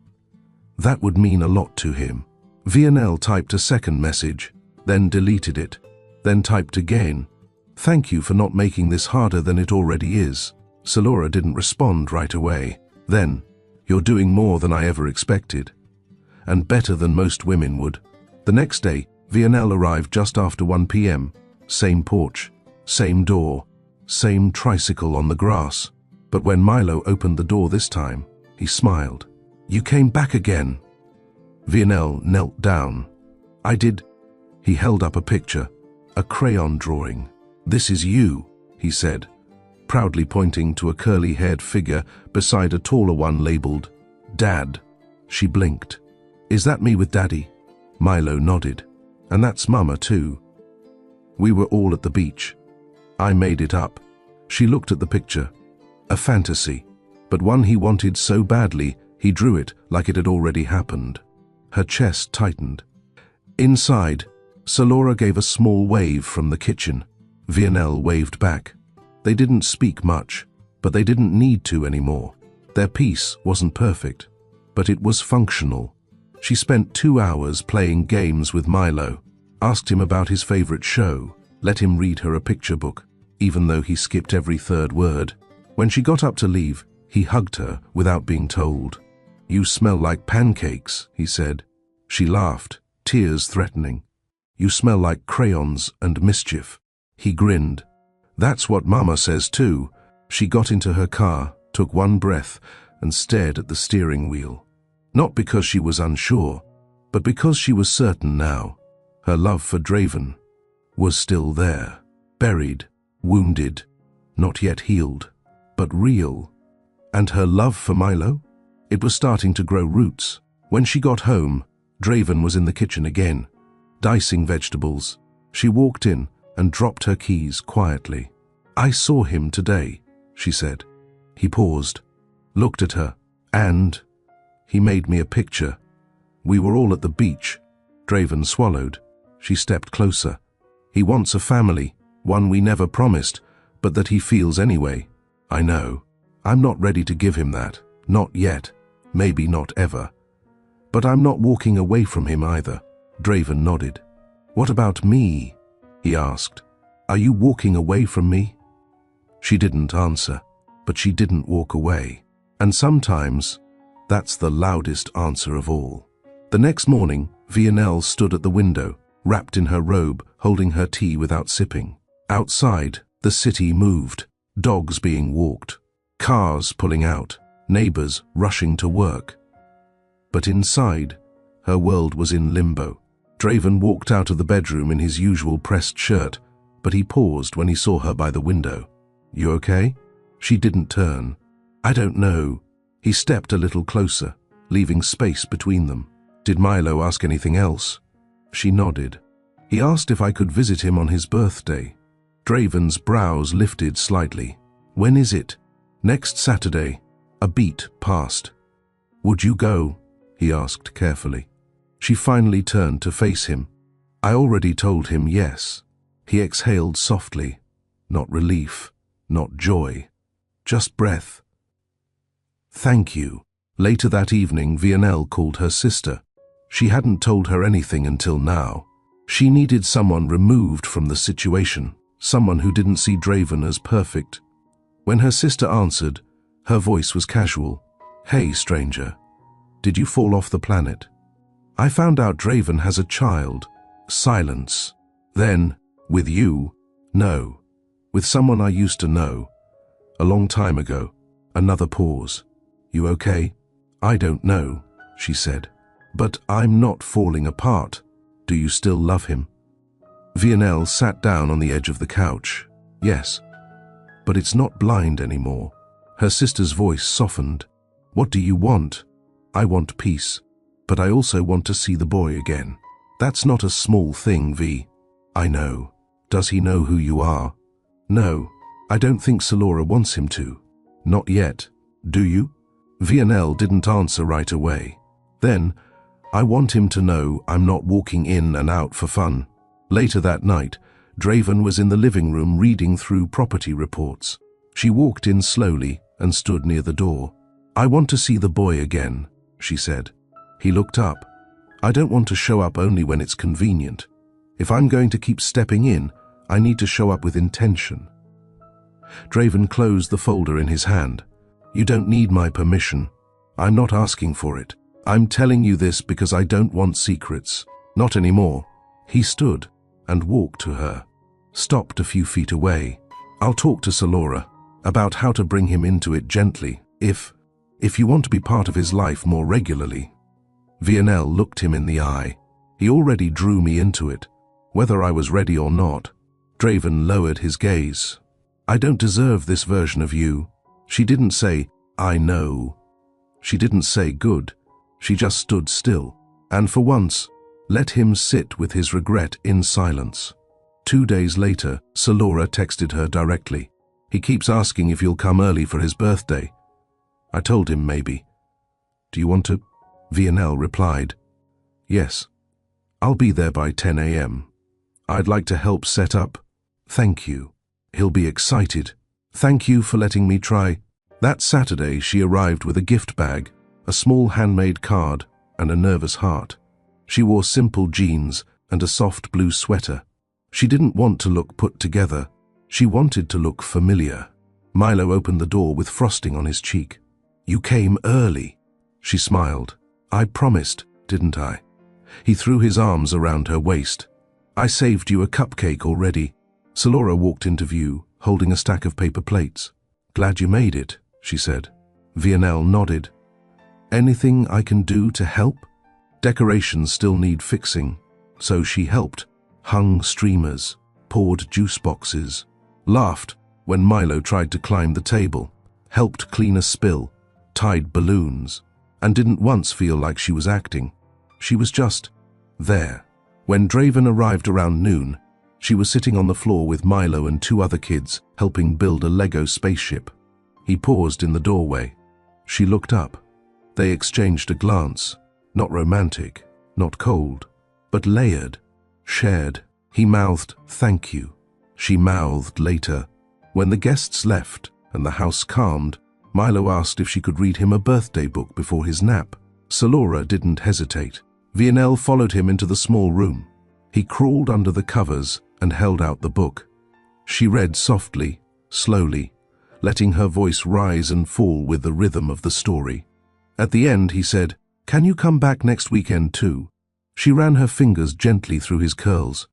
That would mean a lot to him. Lionel typed a second message, then deleted it, then typed again. "Thank you for not making this harder than it already is." Salora didn't respond right away. Then, "You're doing more than I ever expected. And better than most women would." The next day, Lionel arrived just after 1 p.m. Same porch, same door, same tricycle on the grass. But when Milo opened the door this time, he smiled. "You came back again." Lionel knelt down. "I did." He held up a picture, a crayon drawing. "This is you," he said, proudly pointing to a curly-haired figure beside a taller one labeled Dad. She blinked. "Is that me with Daddy?" Milo nodded. "And that's Mama too. We were all at the beach. I made it up." She looked at the picture. A fantasy, but one he wanted so badly he drew it like it had already happened. Her chest tightened. Inside, Salora gave a small wave from the kitchen. Lionel waved back. They didn't speak much, but they didn't need to anymore. Their peace wasn't perfect, but it was functional. She spent 2 hours playing games with Milo, asked him about his favorite show, let him read her a picture book, even though he skipped every 3rd word. When she got up to leave, he hugged her without being told. "You smell like pancakes," he said. She laughed, tears threatening. "You smell like crayons and mischief." He grinned. "That's what Mama says too." She got into her car, took one breath, and stared at the steering wheel. Not because she was unsure, but because she was certain now. Her love for Draven was still there, buried, wounded, not yet healed, but real. And her love for Milo? It was starting to grow roots. When she got home, Draven was in the kitchen again, dicing vegetables. She walked in and dropped her keys quietly. "I saw him today," she said. He paused, looked at her, and he made me a picture. "We were all at the beach." Draven swallowed. She stepped closer. "He wants a family, one we never promised, but that he feels anyway." "I know. I'm not ready to give him that. Not yet. Maybe not ever. But I'm not walking away from him either." Draven nodded. "What about me?" he asked. "Are you walking away from me?" She didn't answer, but she didn't walk away. And sometimes, that's the loudest answer of all. The next morning, Vianelle stood at the window, wrapped in her robe, holding her tea without sipping. Outside, the city moved, dogs being walked, cars pulling out, neighbors rushing to work. But inside, her world was in limbo. Draven walked out of the bedroom in his usual pressed shirt, but he paused when he saw her by the window. "You okay?" She didn't turn. "I don't know." He stepped a little closer, leaving space between them. "Did Milo ask anything else?" She nodded. "He asked if I could visit him on his birthday." Draven's brows lifted slightly. "When is it?" "Next Saturday." A beat passed. "Would you go?" he asked carefully. She finally turned to face him. "I already told him yes." He exhaled softly. Not relief, not joy, just breath. "Thank you." Later that evening, Vianelle called her sister. She hadn't told her anything until now. She needed someone removed from the situation, someone who didn't see Draven as perfect. When her sister answered, her voice was casual. "Hey, stranger. Did you fall off the planet?" "I found out Draven has a child." Silence. Then, "With you?" "No. With someone I used to know. A long time ago." Another pause. "You okay?" "I don't know," she said. "But I'm not falling apart. Do you still love him?" Vianelle sat down on the edge of the couch. "Yes. But it's not blind anymore." Her sister's voice softened. "What do you want?" "I want peace. But I also want to see the boy again." "That's not a small thing, Vi." "I know. Does he know who you are?" "No. I don't think Salora wants him to." "Not yet. Do you?" Vianelle didn't answer right away. Then, "I want him to know I'm not walking in and out for fun." Later that night, Draven was in the living room reading through property reports. She walked in slowly and stood near the door. "I want to see the boy again," she said. He looked up. "I don't want to show up only when it's convenient. If I'm going to keep stepping in, I need to show up with intention." Draven closed the folder in his hand. "You don't need my permission. I'm not asking for it. I'm telling you this because I don't want secrets. Not anymore." He stood and walked to her, stopped a few feet away. "I'll talk to Salora about how to bring him into it gently, if you want to be part of his life more regularly." Vianelle looked him in the eye. "He already drew me into it, whether I was ready or not." Draven lowered his gaze. "I don't deserve this version of you." She didn't say, "I know." She didn't say good. She just stood still, and for once, let him sit with his regret in silence. 2 days later, Salora texted her directly. "He keeps asking if you'll come early for his birthday." I told him maybe. "Do you want to?" Vianelle replied, "Yes. I'll be there by 10 a.m. I'd like to help set up." "Thank you." "He'll be excited." "Thank you for letting me try." That Saturday, she arrived with a gift bag, a small handmade card, and a nervous heart. She wore simple jeans and a soft blue sweater. She didn't want to look put together. She wanted to look familiar. Milo opened the door with frosting on his cheek. "You came early." She smiled. "I promised, didn't I?" He threw his arms around her waist. "I saved you a cupcake already." Salora walked into view, holding a stack of paper plates. "Glad you made it," she said. Vienel nodded. "Anything I can do to help?" Decorations still need fixing, so she helped. Hung streamers, poured juice boxes, laughed when Milo tried to climb the table, helped clean a spill, tied balloons, and didn't once feel like she was acting. She was just there. When Draven arrived around noon, she was sitting on the floor with Milo and 2 other kids, helping build a Lego spaceship. He paused in the doorway. She looked up. They exchanged a glance, not romantic, not cold, but layered, shared. He mouthed, "Thank you." She mouthed later. When the guests left and the house calmed, Milo asked if she could read him a birthday book before his nap. Salora didn't hesitate. Vienel followed him into the small room. He crawled under the covers and held out the book. She read softly, slowly, letting her voice rise and fall with the rhythm of the story. At the end, he said, "Can you come back next weekend too?" She ran her fingers gently through his curls.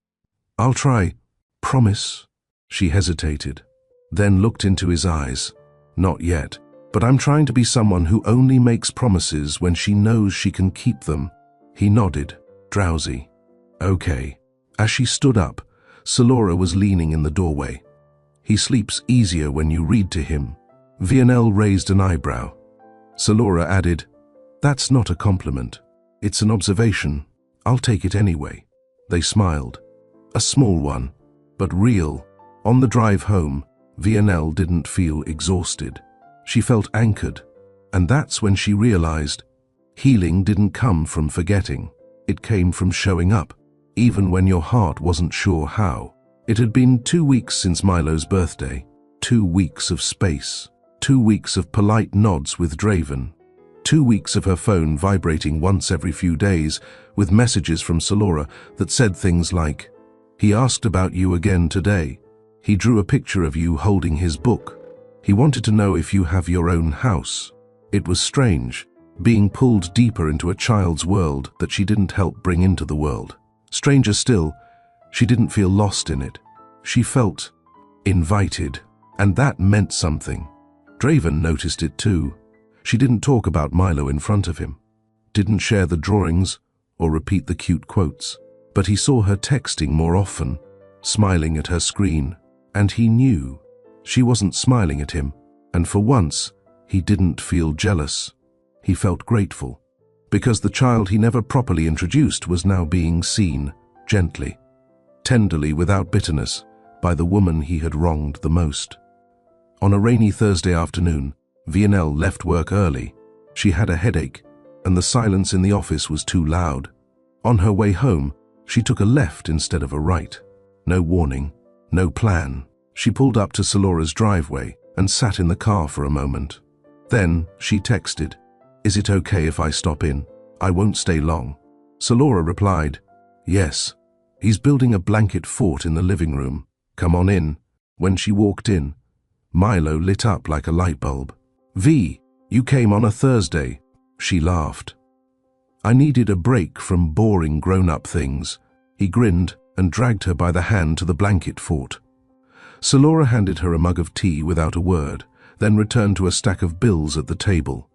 "I'll try. Promise?" She hesitated, then looked into his eyes. "Not yet, but I'm trying to be someone who only makes promises when she knows she can keep them." He nodded, drowsy. "Okay." As she stood up, Salora was leaning in the doorway. "He sleeps easier when you read to him." Vienel raised an eyebrow. Salora added, "That's not a compliment. It's an observation. I'll take it anyway." They smiled. A small one, but real. On the drive home, Vienel didn't feel exhausted. She felt anchored, and that's when she realized healing didn't come from forgetting. It came from showing up, even when your heart wasn't sure how. It had been 2 weeks since Milo's birthday, 2 weeks of space, 2 weeks of polite nods with Draven, 2 weeks of her phone vibrating once every few days with messages from Salora that said things like, "He asked about you again today. He drew a picture of you holding his book. He wanted to know if you have your own house." It was strange, being pulled deeper into a child's world that she didn't help bring into the world. Stranger still, she didn't feel lost in it. She felt invited, and that meant something. Draven noticed it too. She didn't talk about Milo in front of him, didn't share the drawings or repeat the cute quotes, but he saw her texting more often, smiling at her screen, and he knew she wasn't smiling at him, and for once, he didn't feel jealous. He felt grateful, because the child he never properly introduced was now being seen, gently, tenderly, without bitterness, by the woman he had wronged the most. On a rainy Thursday afternoon, Vienel left work early. She had a headache, and the silence in the office was too loud. On her way home, she took a left instead of a right. No warning, no plan. She pulled up to Salora's driveway and sat in the car for a moment. Then she texted, "Is it okay if I stop in? I won't stay long." Salora replied, "Yes. He's building a blanket fort in the living room. Come on in." When she walked in, Milo lit up like a light bulb. "V, you came on a Thursday." She laughed. "I needed a break from boring grown-up things." He grinned and dragged her by the hand to the blanket fort. Salora handed her a mug of tea without a word, then returned to a stack of bills at the table.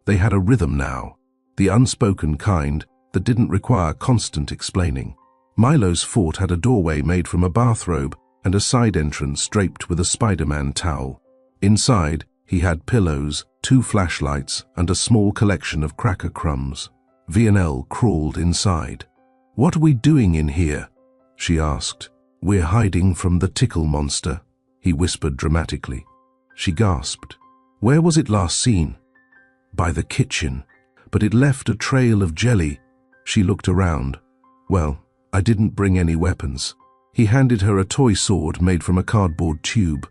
They had a rhythm now, the unspoken kind that didn't require constant explaining. Milo's fort had a doorway made from a bathrobe and a side entrance draped with a Spider-Man towel. Inside, he had pillows, 2 flashlights, and a small collection of cracker crumbs. Vienel crawled inside. "What are we doing in here?" she asked. "We're hiding from the tickle monster," he whispered dramatically. She gasped. "Where was it last seen?" "By the kitchen, but it left a trail of jelly." She looked around. "Well, I didn't bring any weapons." He handed her a toy sword made from a cardboard tube.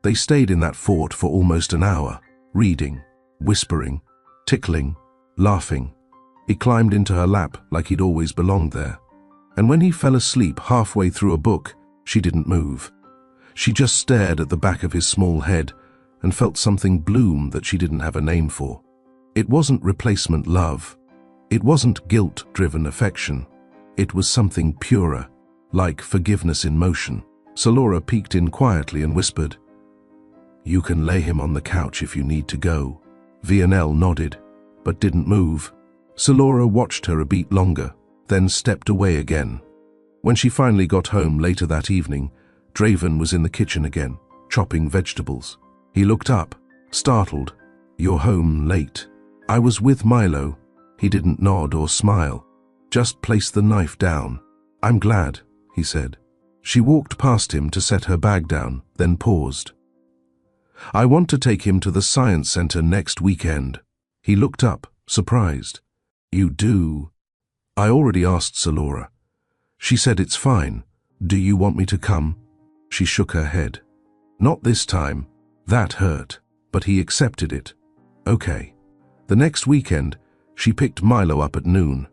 They stayed in that fort for almost an hour, reading, whispering, tickling, laughing. He climbed into her lap like he'd always belonged there. And when he fell asleep halfway through a book, she didn't move. She just stared at the back of his small head, and felt something bloom that she didn't have a name for. It wasn't replacement love. It wasn't guilt-driven affection. It was something purer, like forgiveness in motion. Laura peeked in quietly and whispered, "You can lay him on the couch if you need to go." Vianelle nodded, but didn't move. Laura watched her a beat longer, then stepped away again. When she finally got home later that evening, Draven was in the kitchen again, chopping vegetables. He looked up, startled. "You're home late." "I was with Milo." He didn't nod or smile, just placed the knife down. "I'm glad," he said. She walked past him to set her bag down, then paused. "I want to take him to the science center next weekend." He looked up, surprised. "You do?" "I already asked Laura. She said it's fine. Do you want me to come?" She shook her head. "Not this time." That hurt, but he accepted it. "Okay." The next weekend, she picked Milo up at noon.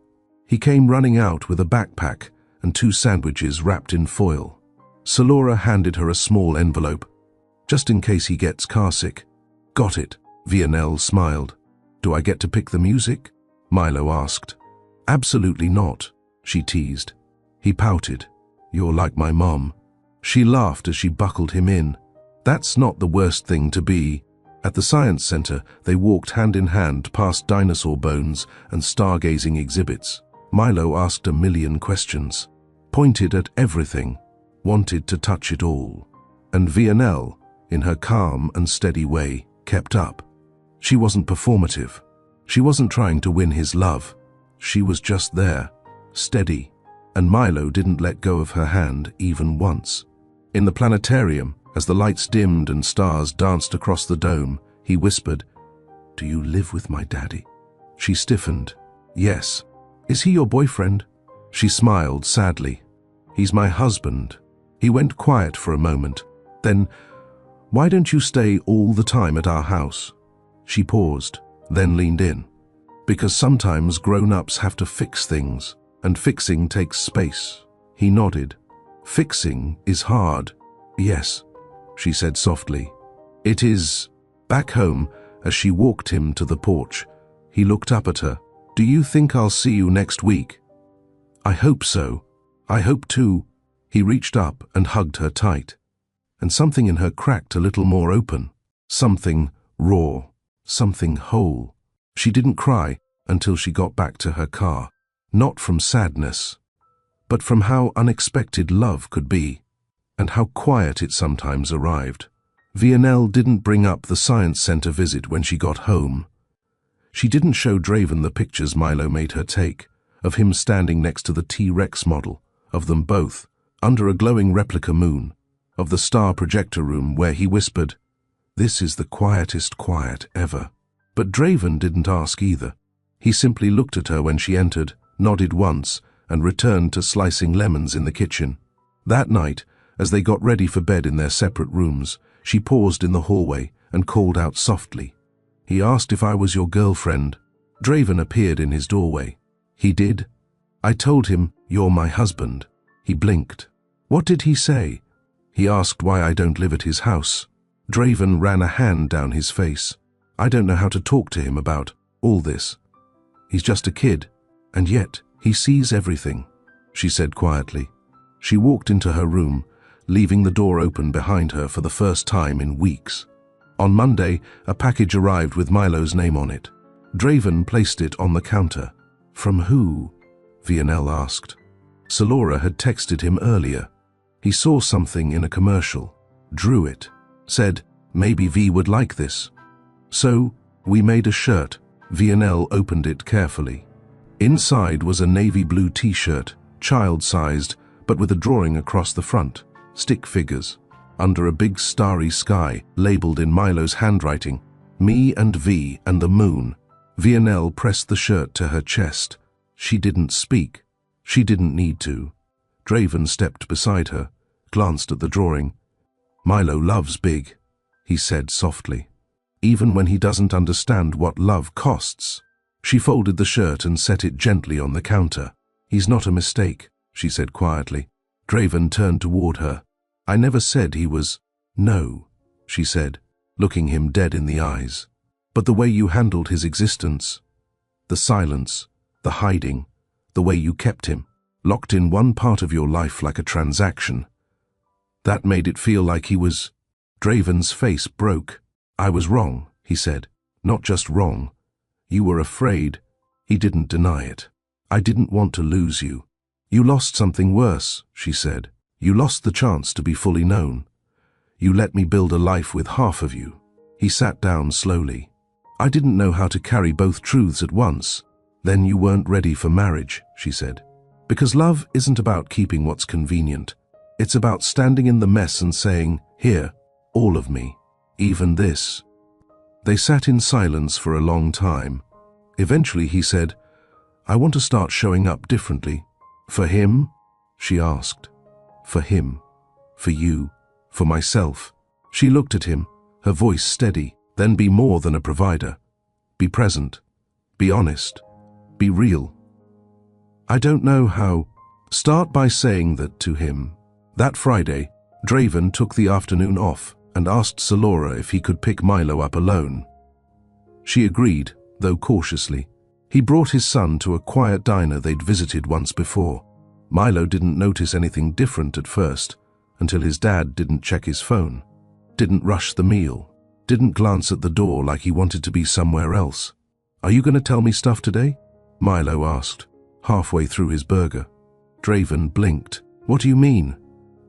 He came running out with a backpack and 2 sandwiches wrapped in foil. Laura handed her a small envelope, just in case he gets carsick. "Got it," Vianelle smiled. "Do I get to pick the music?" Milo asked. "Absolutely not," she teased. He pouted. "You're like my mom." She laughed as she buckled him in. That's not the worst thing to be. At the science center, they walked hand in hand past dinosaur bones and stargazing exhibits. Milo asked a million questions, pointed at everything, wanted to touch it all. And Vianelle, in her calm and steady way, kept up. She wasn't performative. She wasn't trying to win his love. She was just there, steady, and Milo didn't let go of her hand even once. In the planetarium, as the lights dimmed and stars danced across the dome, he whispered, "Do you live with my daddy?" She stiffened. "Yes." "Is he your boyfriend?" She smiled sadly. "He's my husband." He went quiet for a moment. Then, "Why don't you stay all the time at our house?" She paused, then leaned in. "Because sometimes grown-ups have to fix things, and fixing takes space." He nodded. "Fixing is hard." "Yes," she said softly. "It is." Back home, as she walked him to the porch, he looked up at her. "Do you think I'll see you next week?" "I hope so." "I hope too." He reached up and hugged her tight, and something in her cracked a little more open. Something raw, something whole. She didn't cry until she got back to her car, not from sadness, but from how unexpected love could be, and how quiet it sometimes arrived. Vianelle didn't bring up the science center visit when she got home. She didn't show Draven the pictures Milo made her take, of him standing next to the T-Rex model, of them both, under a glowing replica moon, of the star projector room where he whispered, "This is the quietest quiet ever." But Draven didn't ask either. He simply looked at her when she entered, nodded once, and returned to slicing lemons in the kitchen. That night, as they got ready for bed in their separate rooms, she paused in the hallway and called out softly, "He asked if I was your girlfriend." Draven appeared in his doorway. "He did?" "I told him, 'You're my husband.'" He blinked. "What did he say?" "He asked why I don't live at his house." Draven ran a hand down his face. "I don't know how to talk to him about all this. He's just a kid, and yet he sees everything," she said quietly. She walked into her room, leaving the door open behind her for the first time in weeks. On Monday, a package arrived with Milo's name on it. Draven placed it on the counter. "From who?" Vianelle asked. Laura had texted him earlier. He saw something in a commercial, drew it, said, "Maybe V would like this." "So, we made a shirt." Vianelle opened it carefully. Inside was a navy blue t-shirt, child-sized, but with a drawing across the front, stick figures, under a big starry sky, labeled in Milo's handwriting, "Me and V and the moon." Vianelle pressed the shirt to her chest. She didn't speak. She didn't need to. Draven stepped beside her, glanced at the drawing. "Milo loves big," he said softly, "even when he doesn't understand what love costs." She folded the shirt and set it gently on the counter. "He's not a mistake," she said quietly. Draven turned toward her. "I never said he was." "No," she said. looking him dead in the eyes. But the way you handled his existence, the silence, the hiding, the way you kept him, locked in one part of your life like a transaction, that made it feel like he was... Draven's face broke. I was wrong, he said. Not just wrong. You were afraid. He didn't deny it. I didn't want to lose you. You lost something worse, she said. You lost the chance to be fully known. You let me build a life with half of you. He sat down slowly. I didn't know how to carry both truths at once. Then you weren't ready for marriage, she said. Because love isn't about keeping what's convenient. It's about standing in the mess and saying, here, all of me, even this. They sat in silence for a long time. Eventually he said, I want to start showing up differently. For him? She asked. For him. For you. For myself. She looked at him, her voice steady. Then be more than a provider. Be present. Be honest. Be real. I don't know how. Start by saying that to him. That Friday, Draven took the afternoon off and asked Salora if he could pick Milo up alone. She agreed, though cautiously. He brought his son to a quiet diner they'd visited once before. Milo didn't notice anything different at first, until his dad didn't check his phone, didn't rush the meal, didn't glance at the door like he wanted to be somewhere else. Are you going to tell me stuff today? Milo asked, halfway through his burger. Draven blinked. What do you mean?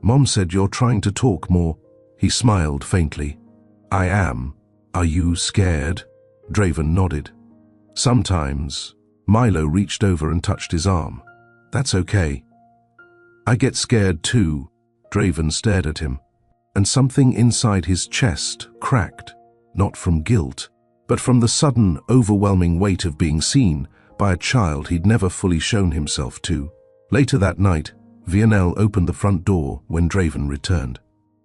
Mom said you're trying to talk more. He smiled faintly. I am. Are you scared? Draven nodded. Sometimes. Milo reached over and touched his arm. That's okay. I get scared too. Draven stared at him, and something inside his chest cracked, not from guilt, but from the sudden, overwhelming weight of being seen by a child he'd never fully shown himself to. Later that night, Vionel opened the front door when Draven returned.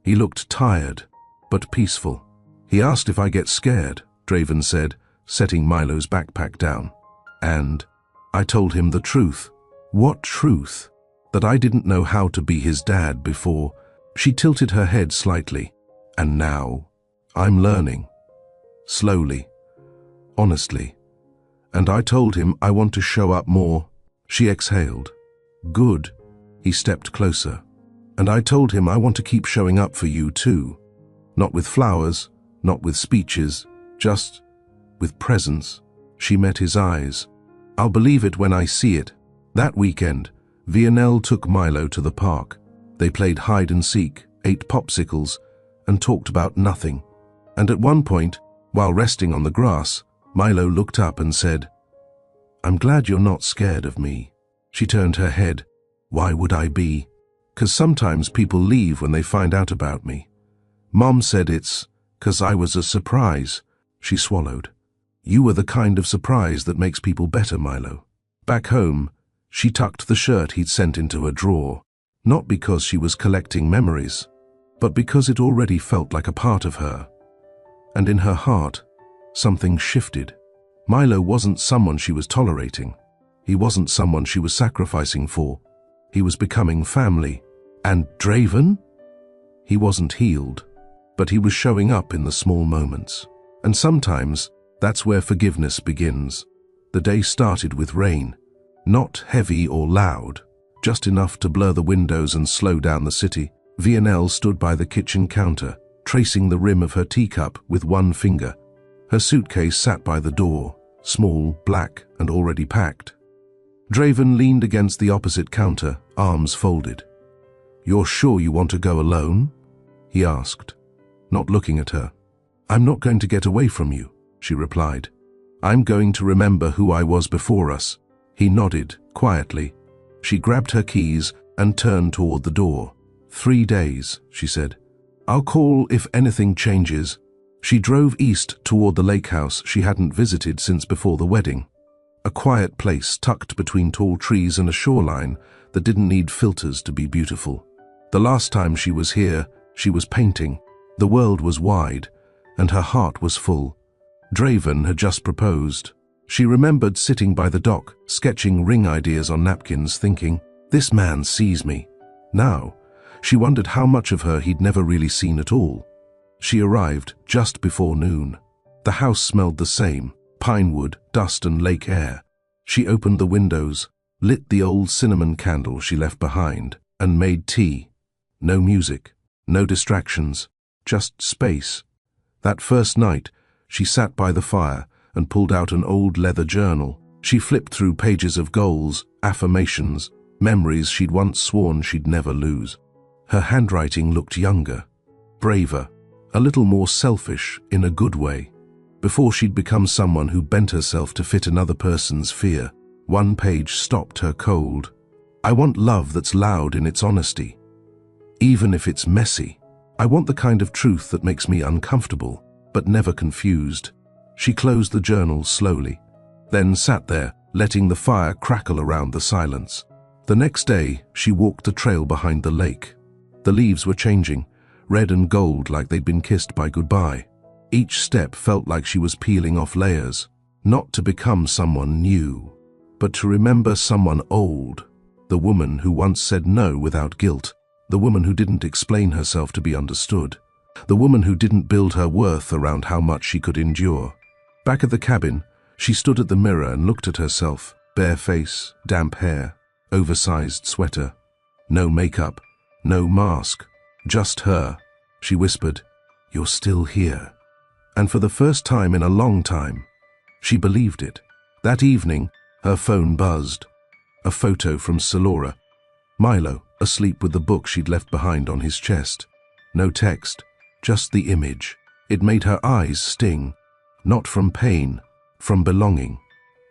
He looked tired, but peaceful. He asked if I get scared, Draven said, setting Milo's backpack down. And I told him the truth. What truth? That I didn't know how to be his dad before. She tilted her head slightly. And now, I'm learning. Slowly. Honestly. And I told him I want to show up more. She exhaled. Good. He stepped closer. And I told him I want to keep showing up for you too. Not with flowers, not with speeches, just with presence. She met his eyes. I'll believe it when I see it. That weekend, Vionel took Milo to the park. They played hide and seek, ate popsicles, and talked about nothing. And at one point, while resting on the grass, Milo looked up and said, I'm glad you're not scared of me. She turned her head. Why would I be? 'Cause sometimes people leave when they find out about me. Mom said it's 'cause I was a surprise. She swallowed. You were the kind of surprise that makes people better, Milo. Back home, she tucked the shirt he'd sent into a drawer, not because she was collecting memories, but because it already felt like a part of her. And in her heart, something shifted. Milo wasn't someone she was tolerating. He wasn't someone she was sacrificing for. He was becoming family. And Draven? He wasn't healed, but he was showing up in the small moments. And sometimes, that's where forgiveness begins. The day started with rain. Not heavy or loud, just enough to blur the windows and slow down the city. Vionel stood by the kitchen counter, tracing the rim of her teacup with one finger. Her suitcase sat by the door, small, black, and already packed. Draven leaned against the opposite counter, arms folded. You're sure you want to go alone? He asked, not looking at her. I'm not going to get away from you, she replied. I'm going to remember who I was before us. He nodded, quietly. She grabbed her keys and turned toward the door. 3 days, she said. I'll call if anything changes. She drove east toward the lake house she hadn't visited since before the wedding. A quiet place tucked between tall trees and a shoreline that didn't need filters to be beautiful. The last time she was here, she was painting. The world was wide, and her heart was full. Draven had just proposed. She remembered sitting by the dock, sketching ring ideas on napkins, thinking, this man sees me. Now, she wondered how much of her he'd never really seen at all. She arrived just before noon. The house smelled the same, pine wood, dust and lake air. She opened the windows, lit the old cinnamon candle she left behind, and made tea. No music, no distractions, just space. That first night, she sat by the fire and pulled out an old leather journal. She flipped through pages of goals, affirmations, memories she'd once sworn she'd never lose. Her handwriting looked younger, braver, a little more selfish in a good way. Before she'd become someone who bent herself to fit another person's fear, one page stopped her cold. I want love that's loud in its honesty. Even if it's messy. I want the kind of truth that makes me uncomfortable, but never confused. She closed the journal slowly, then sat there, letting the fire crackle around the silence. The next day, she walked the trail behind the lake. The leaves were changing, red and gold like they'd been kissed by goodbye. Each step felt like she was peeling off layers, not to become someone new, but to remember someone old, the woman who once said no without guilt, the woman who didn't explain herself to be understood, the woman who didn't build her worth around how much she could endure. Back at the cabin, she stood at the mirror and looked at herself, bare face, damp hair, oversized sweater. No makeup, no mask, just her. She whispered, "You're still here." And for the first time in a long time, she believed it. That evening, her phone buzzed. A photo from Salora. Milo, asleep with the book she'd left behind on his chest. No text, just the image. It made her eyes sting, not from pain, from belonging.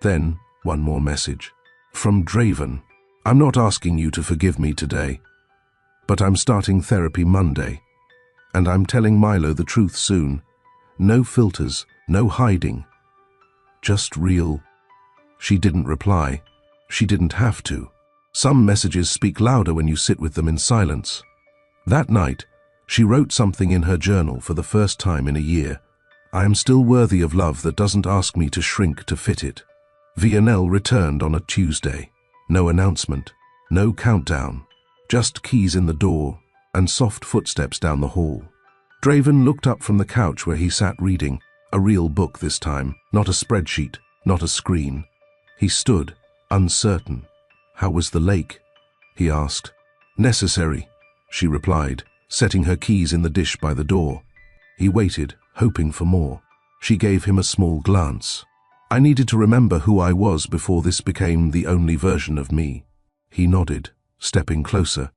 Then, one more message. From Draven. "I'm not asking you to forgive me today, but I'm starting therapy Monday, and I'm telling Milo the truth soon. No filters, no hiding. Just real." She didn't reply. She didn't have to. Some messages speak louder when you sit with them in silence. That night, she wrote something in her journal for the first time in a year. "I am still worthy of love that doesn't ask me to shrink to fit it." Villanelle returned on a Tuesday. No announcement, no countdown, just keys in the door and soft footsteps down the hall. Draven looked up from the couch where he sat reading, a real book this time, not a spreadsheet, not a screen. He stood, uncertain. "How was the lake?" he asked. "Necessary," she replied, setting her keys in the dish by the door. He waited, hoping for more. She gave him a small glance. "I needed to remember who I was before this became the only version of me." He nodded, stepping closer.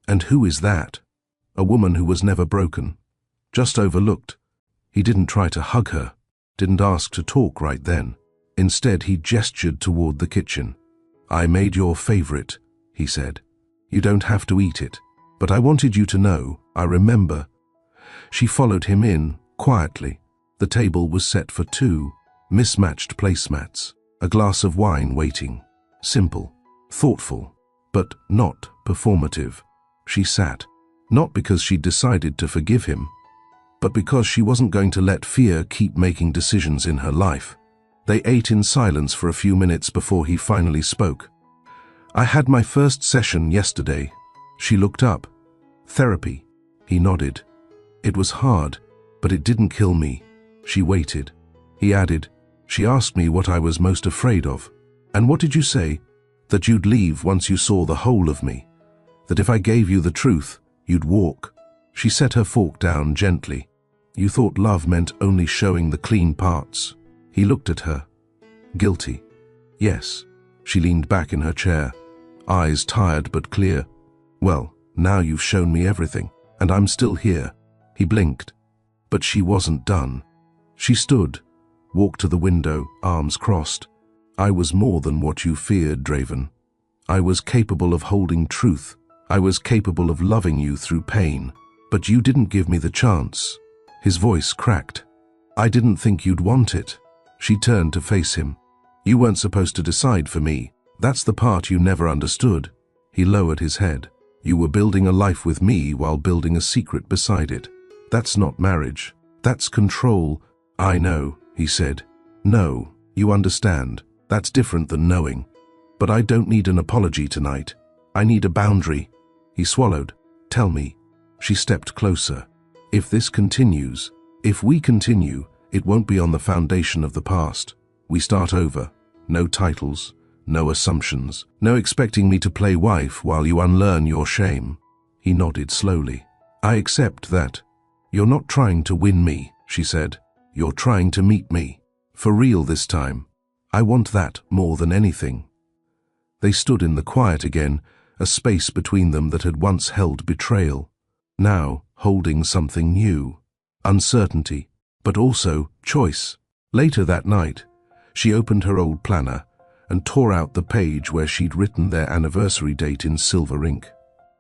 "And who is that?" "A woman who was never broken. Just overlooked." He didn't try to hug her, didn't ask to talk right then. Instead, he gestured toward the kitchen. "I made your favorite," he said. "You don't have to eat it, but I wanted you to know, I remember." She followed him in, quietly. The table was set for two, mismatched placemats, a glass of wine waiting. Simple, thoughtful, but not performative. She sat, not because she'd decided to forgive him, but because she wasn't going to let fear keep making decisions in her life. They ate in silence for a few minutes before he finally spoke. "I had my first session yesterday." She looked up. "Therapy." He nodded. "It was hard, but it didn't kill me." She waited. He added, "She asked me what I was most afraid of." "And what did you say?" "That you'd leave once you saw the whole of me. That if I gave you the truth, you'd walk." She set her fork down gently. "You thought love meant only showing the clean parts." He looked at her. Guilty. "Yes." She leaned back in her chair, eyes tired but clear. "Well, now you've shown me everything, and I'm still here." He blinked. But she wasn't done. She stood, walked to the window, arms crossed. "I was more than what you feared, Draven. I was capable of holding truth. I was capable of loving you through pain. But you didn't give me the chance." His voice cracked. "I didn't think you'd want it." She turned to face him. "You weren't supposed to decide for me. That's the part you never understood." He lowered his head. "You were building a life with me while building a secret beside it. That's not marriage. That's control." "I know," he said. "No, you understand. That's different than knowing. But I don't need an apology tonight. I need a boundary." He swallowed. "Tell me." She stepped closer. If this continues, if we continue, it won't be on the foundation of the past. We start over. No titles, no assumptions, no expecting me to play wife while you unlearn your shame. He nodded slowly. I accept that. You're not trying to win me, she said. You're trying to meet me. For real this time. I want that more than anything. They stood in the quiet again, a space between them that had once held betrayal, now holding something new. Uncertainty, but also choice. Later that night, she opened her old planner and tore out the page where she'd written their anniversary date in silver ink.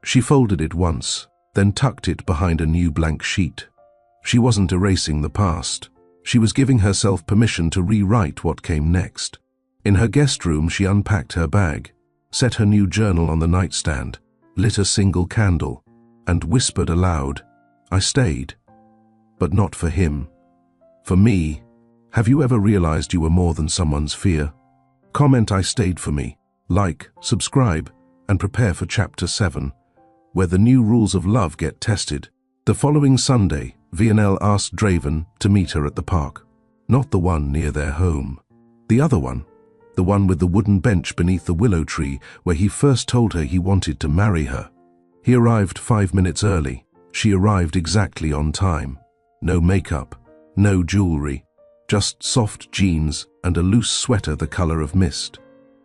She folded it once, then tucked it behind a new blank sheet. She wasn't erasing the past. She was giving herself permission to rewrite what came next. In her guest room, she unpacked her bag, set her new journal on the nightstand, lit a single candle, and whispered aloud, I stayed. But not for him. For me. Have you ever realized you were more than someone's fear? Comment I stayed for me. Like, subscribe, and prepare for Chapter 7, where the new rules of love get tested. The following Sunday, Vianelle asked Draven to meet her at the park. Not the one near their home. The other one. The one with the wooden bench beneath the willow tree where he first told her he wanted to marry her. He arrived 5 minutes early. She arrived exactly on time. No makeup, no jewelry, just soft jeans and a loose sweater the color of mist.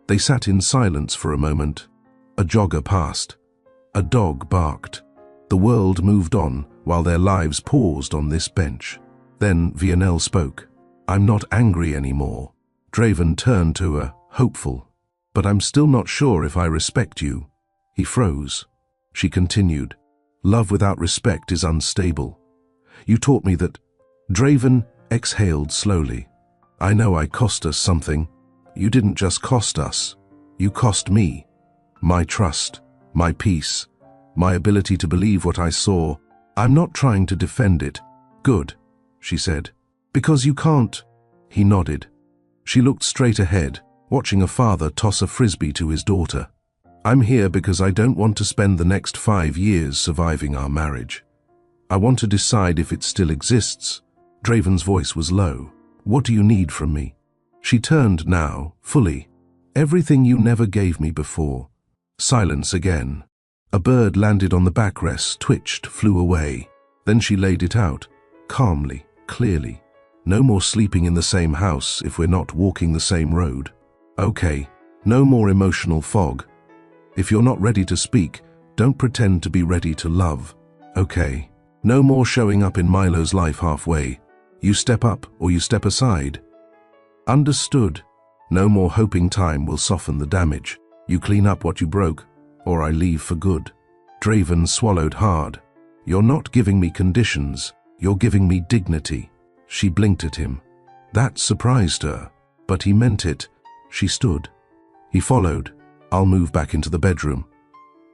They sat in silence for a moment. A jogger passed. A dog barked. The world moved on while their lives paused on this bench. Then Vianelle spoke. I'm not angry anymore. Draven turned to her, hopeful. But I'm still not sure if I respect you. He froze. She continued. Love without respect is unstable. You taught me that. Draven exhaled slowly. I know I cost us something. You didn't just cost us. You cost me. My trust, my peace, my ability to believe what I saw. I'm not trying to defend it. Good, she said. Because you can't. He nodded. She looked straight ahead, watching a father toss a frisbee to his daughter. I'm here because I don't want to spend the next 5 years surviving our marriage. I want to decide if it still exists. Draven's voice was low. What do you need from me? She turned now, fully. Everything you never gave me before. Silence again. A bird landed on the backrest, twitched, flew away. Then she laid it out, calmly, clearly. No more sleeping in the same house if we're not walking the same road. Okay, no more emotional fog. If you're not ready to speak, don't pretend to be ready to love. Okay, no more showing up in Milo's life halfway. You step up or you step aside. Understood. No more hoping time will soften the damage. You clean up what you broke, or I leave for good. Draven swallowed hard. You're not giving me conditions, you're giving me dignity. She blinked at him. That surprised her, but he meant it. She stood. He followed. I'll move back into the bedroom.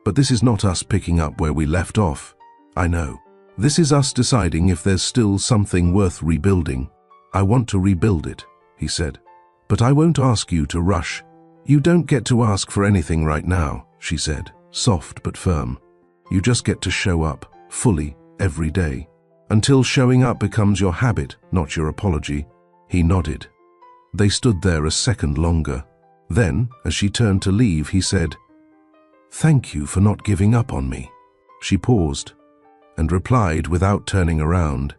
But this is not us picking up where we left off. I know. This is us deciding if there's still something worth rebuilding. I want to rebuild it, he said. But I won't ask you to rush. You don't get to ask for anything right now, she said, soft but firm. You just get to show up, fully, every day. Until showing up becomes your habit, not your apology. He nodded. They stood there a second longer. Then, as she turned to leave, he said, Thank you for not giving up on me. She paused and replied without turning around,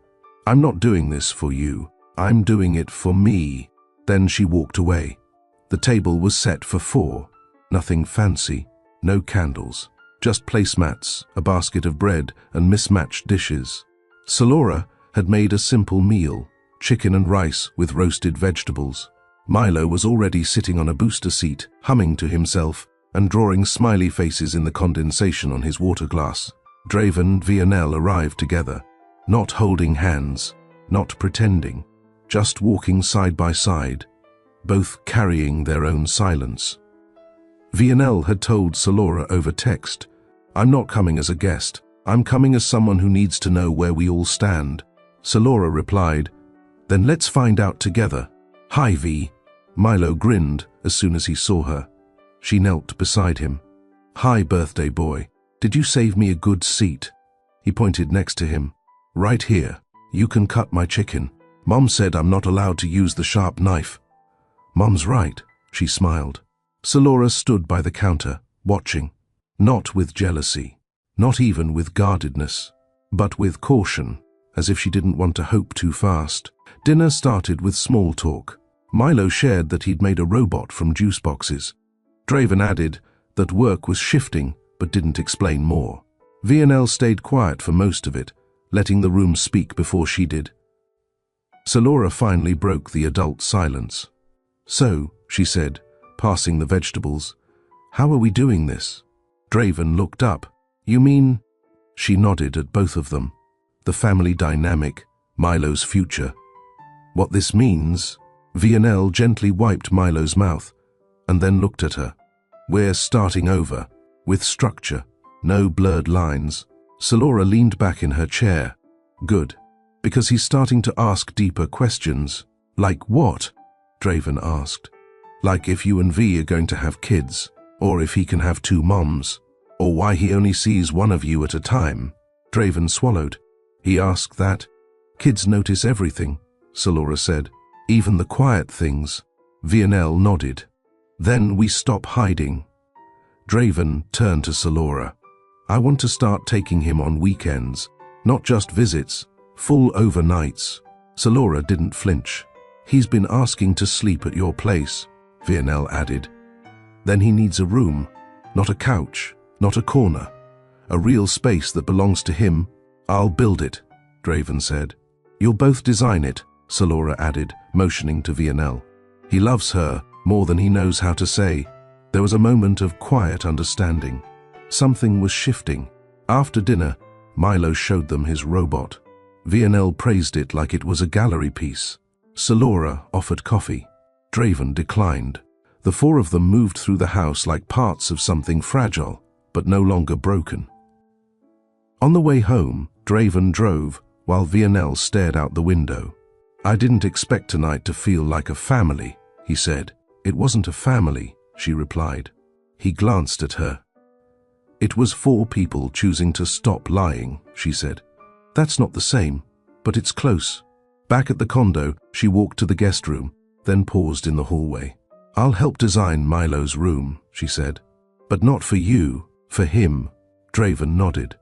I'm not doing this for you. I'm doing it for me. Then she walked away. The table was set for 4. Nothing fancy, no candles, just placemats, a basket of bread, and mismatched dishes. Salora had made a simple meal, chicken and rice with roasted vegetables. Milo was already sitting on a booster seat, humming to himself and drawing smiley faces in the condensation on his water glass. Draven and Vianelle arrived together, not holding hands, not pretending, just walking side by side, both carrying their own silence. Vianelle had told Salora over text, I'm not coming as a guest. I'm coming as someone who needs to know where we all stand. Salora replied, Then let's find out together. Hi, V. Milo grinned as soon as he saw her. She knelt beside him. Hi, birthday boy. Did you save me a good seat? He pointed next to him. Right here. You can cut my chicken. Mom said I'm not allowed to use the sharp knife. Mom's right, she smiled. Salora stood by the counter, watching. Not with jealousy, not even with guardedness, but with caution, as if she didn't want to hope too fast. Dinner started with small talk. Milo shared that he'd made a robot from juice boxes. Draven added that work was shifting, but didn't explain more. Villanelle stayed quiet for most of it, letting the room speak before she did. Salora finally broke the adult silence. So, she said, passing the vegetables, how are we doing this? Draven looked up. You mean? She nodded at both of them. The family dynamic, Milo's future. What this means? Villanelle gently wiped Milo's mouth, and then looked at her. We're starting over, with structure, no blurred lines. Salora leaned back in her chair. Good, because he's starting to ask deeper questions. Like what? Draven asked. Like if you and V are going to have kids, or if he can have two moms, or why he only sees one of you at a time. Draven swallowed. He asked that. Kids notice everything, Salora said. Even the quiet things. Villanelle nodded. Then we stop hiding. Draven turned to Salora. I want to start taking him on weekends, not just visits, full overnights. Salora didn't flinch. He's been asking to sleep at your place, Villanelle added. Then he needs a room, not a couch, not a corner. A real space that belongs to him. I'll build it, Draven said. You'll both design it, Salora added, motioning to Villanelle. He loves her more than he knows how to say. There was a moment of quiet understanding. Something was shifting. After dinner, Milo showed them his robot. Villanelle praised it like it was a gallery piece. Salora offered coffee. Draven declined. The four of them moved through the house like parts of something fragile, but no longer broken. On the way home, Draven drove, while Villanelle stared out the window. I didn't expect tonight to feel like a family, he said. It wasn't a family, she replied. He glanced at her. It was four people choosing to stop lying, she said. That's not the same, but it's close. Back at the condo, she walked to the guest room, then paused in the hallway. I'll help design Milo's room, she said. But not for you, for him. Draven nodded.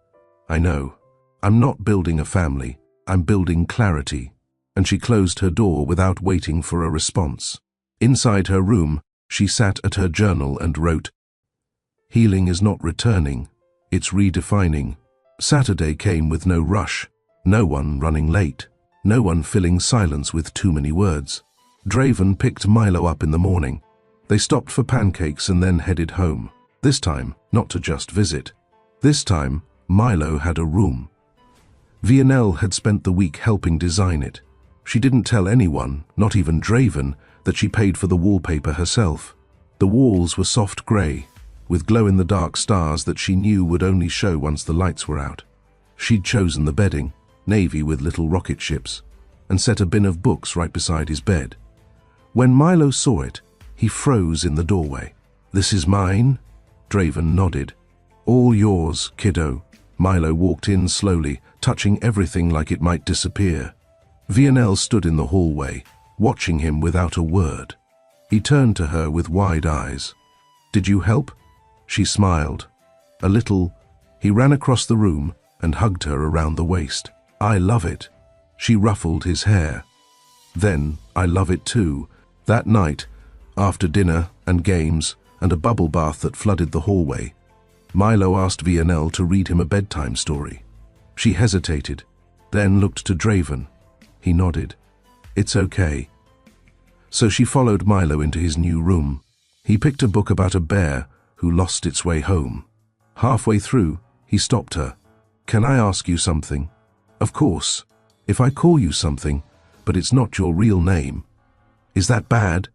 I know. I'm not building a family, I'm building clarity. And she closed her door without waiting for a response. Inside her room, she sat at her journal and wrote, Healing is not returning, it's redefining. Saturday came with no rush, no one running late, no one filling silence with too many words. Draven picked Milo up in the morning. They stopped for pancakes and then headed home. This time, not to just visit. This time, Milo had a room. Villanelle had spent the week helping design it. She didn't tell anyone, not even Draven, that she paid for the wallpaper herself. The walls were soft grey, with glow-in-the-dark stars that she knew would only show once the lights were out. She'd chosen the bedding, navy with little rocket ships, and set a bin of books right beside his bed. When Milo saw it, he froze in the doorway. This is mine? Draven nodded. All yours, kiddo. Milo walked in slowly, touching everything like it might disappear. Villanelle stood in the hallway, watching him without a word. He turned to her with wide eyes. Did you help? She smiled. A little. He ran across the room and hugged her around the waist. I love it. She ruffled his hair. Then, I love it too. That night, after dinner and games and a bubble bath that flooded the hallway, Milo asked Villanelle to read him a bedtime story. She hesitated, then looked to Draven. He nodded. It's okay. So she followed Milo into his new room. He picked a book about a bear who lost its way home. Halfway through, he stopped her. Can I ask you something? Of course. If I call you something, but it's not your real name. Is that bad?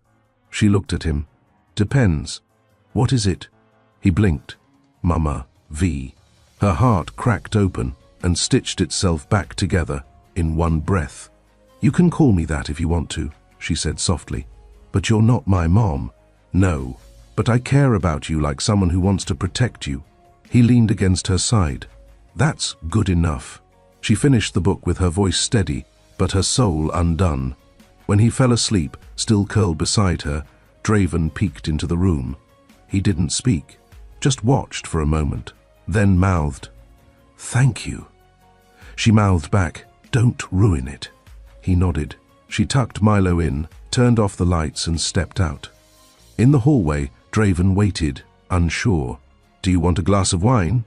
She looked at him. Depends. What is it? He blinked. Mama, V. Her heart cracked open and stitched itself back together in one breath. You can call me that if you want to, she said softly. But you're not my mom. No, but I care about you like someone who wants to protect you. He leaned against her side. That's good enough. She finished the book with her voice steady, but her soul undone. When he fell asleep, still curled beside her, Draven peeked into the room. He didn't speak, just watched for a moment, then mouthed, "Thank you." She mouthed back, "Don't ruin it." He nodded. She tucked Milo in, turned off the lights and stepped out. In the hallway, Draven waited, unsure. "Do you want a glass of wine?"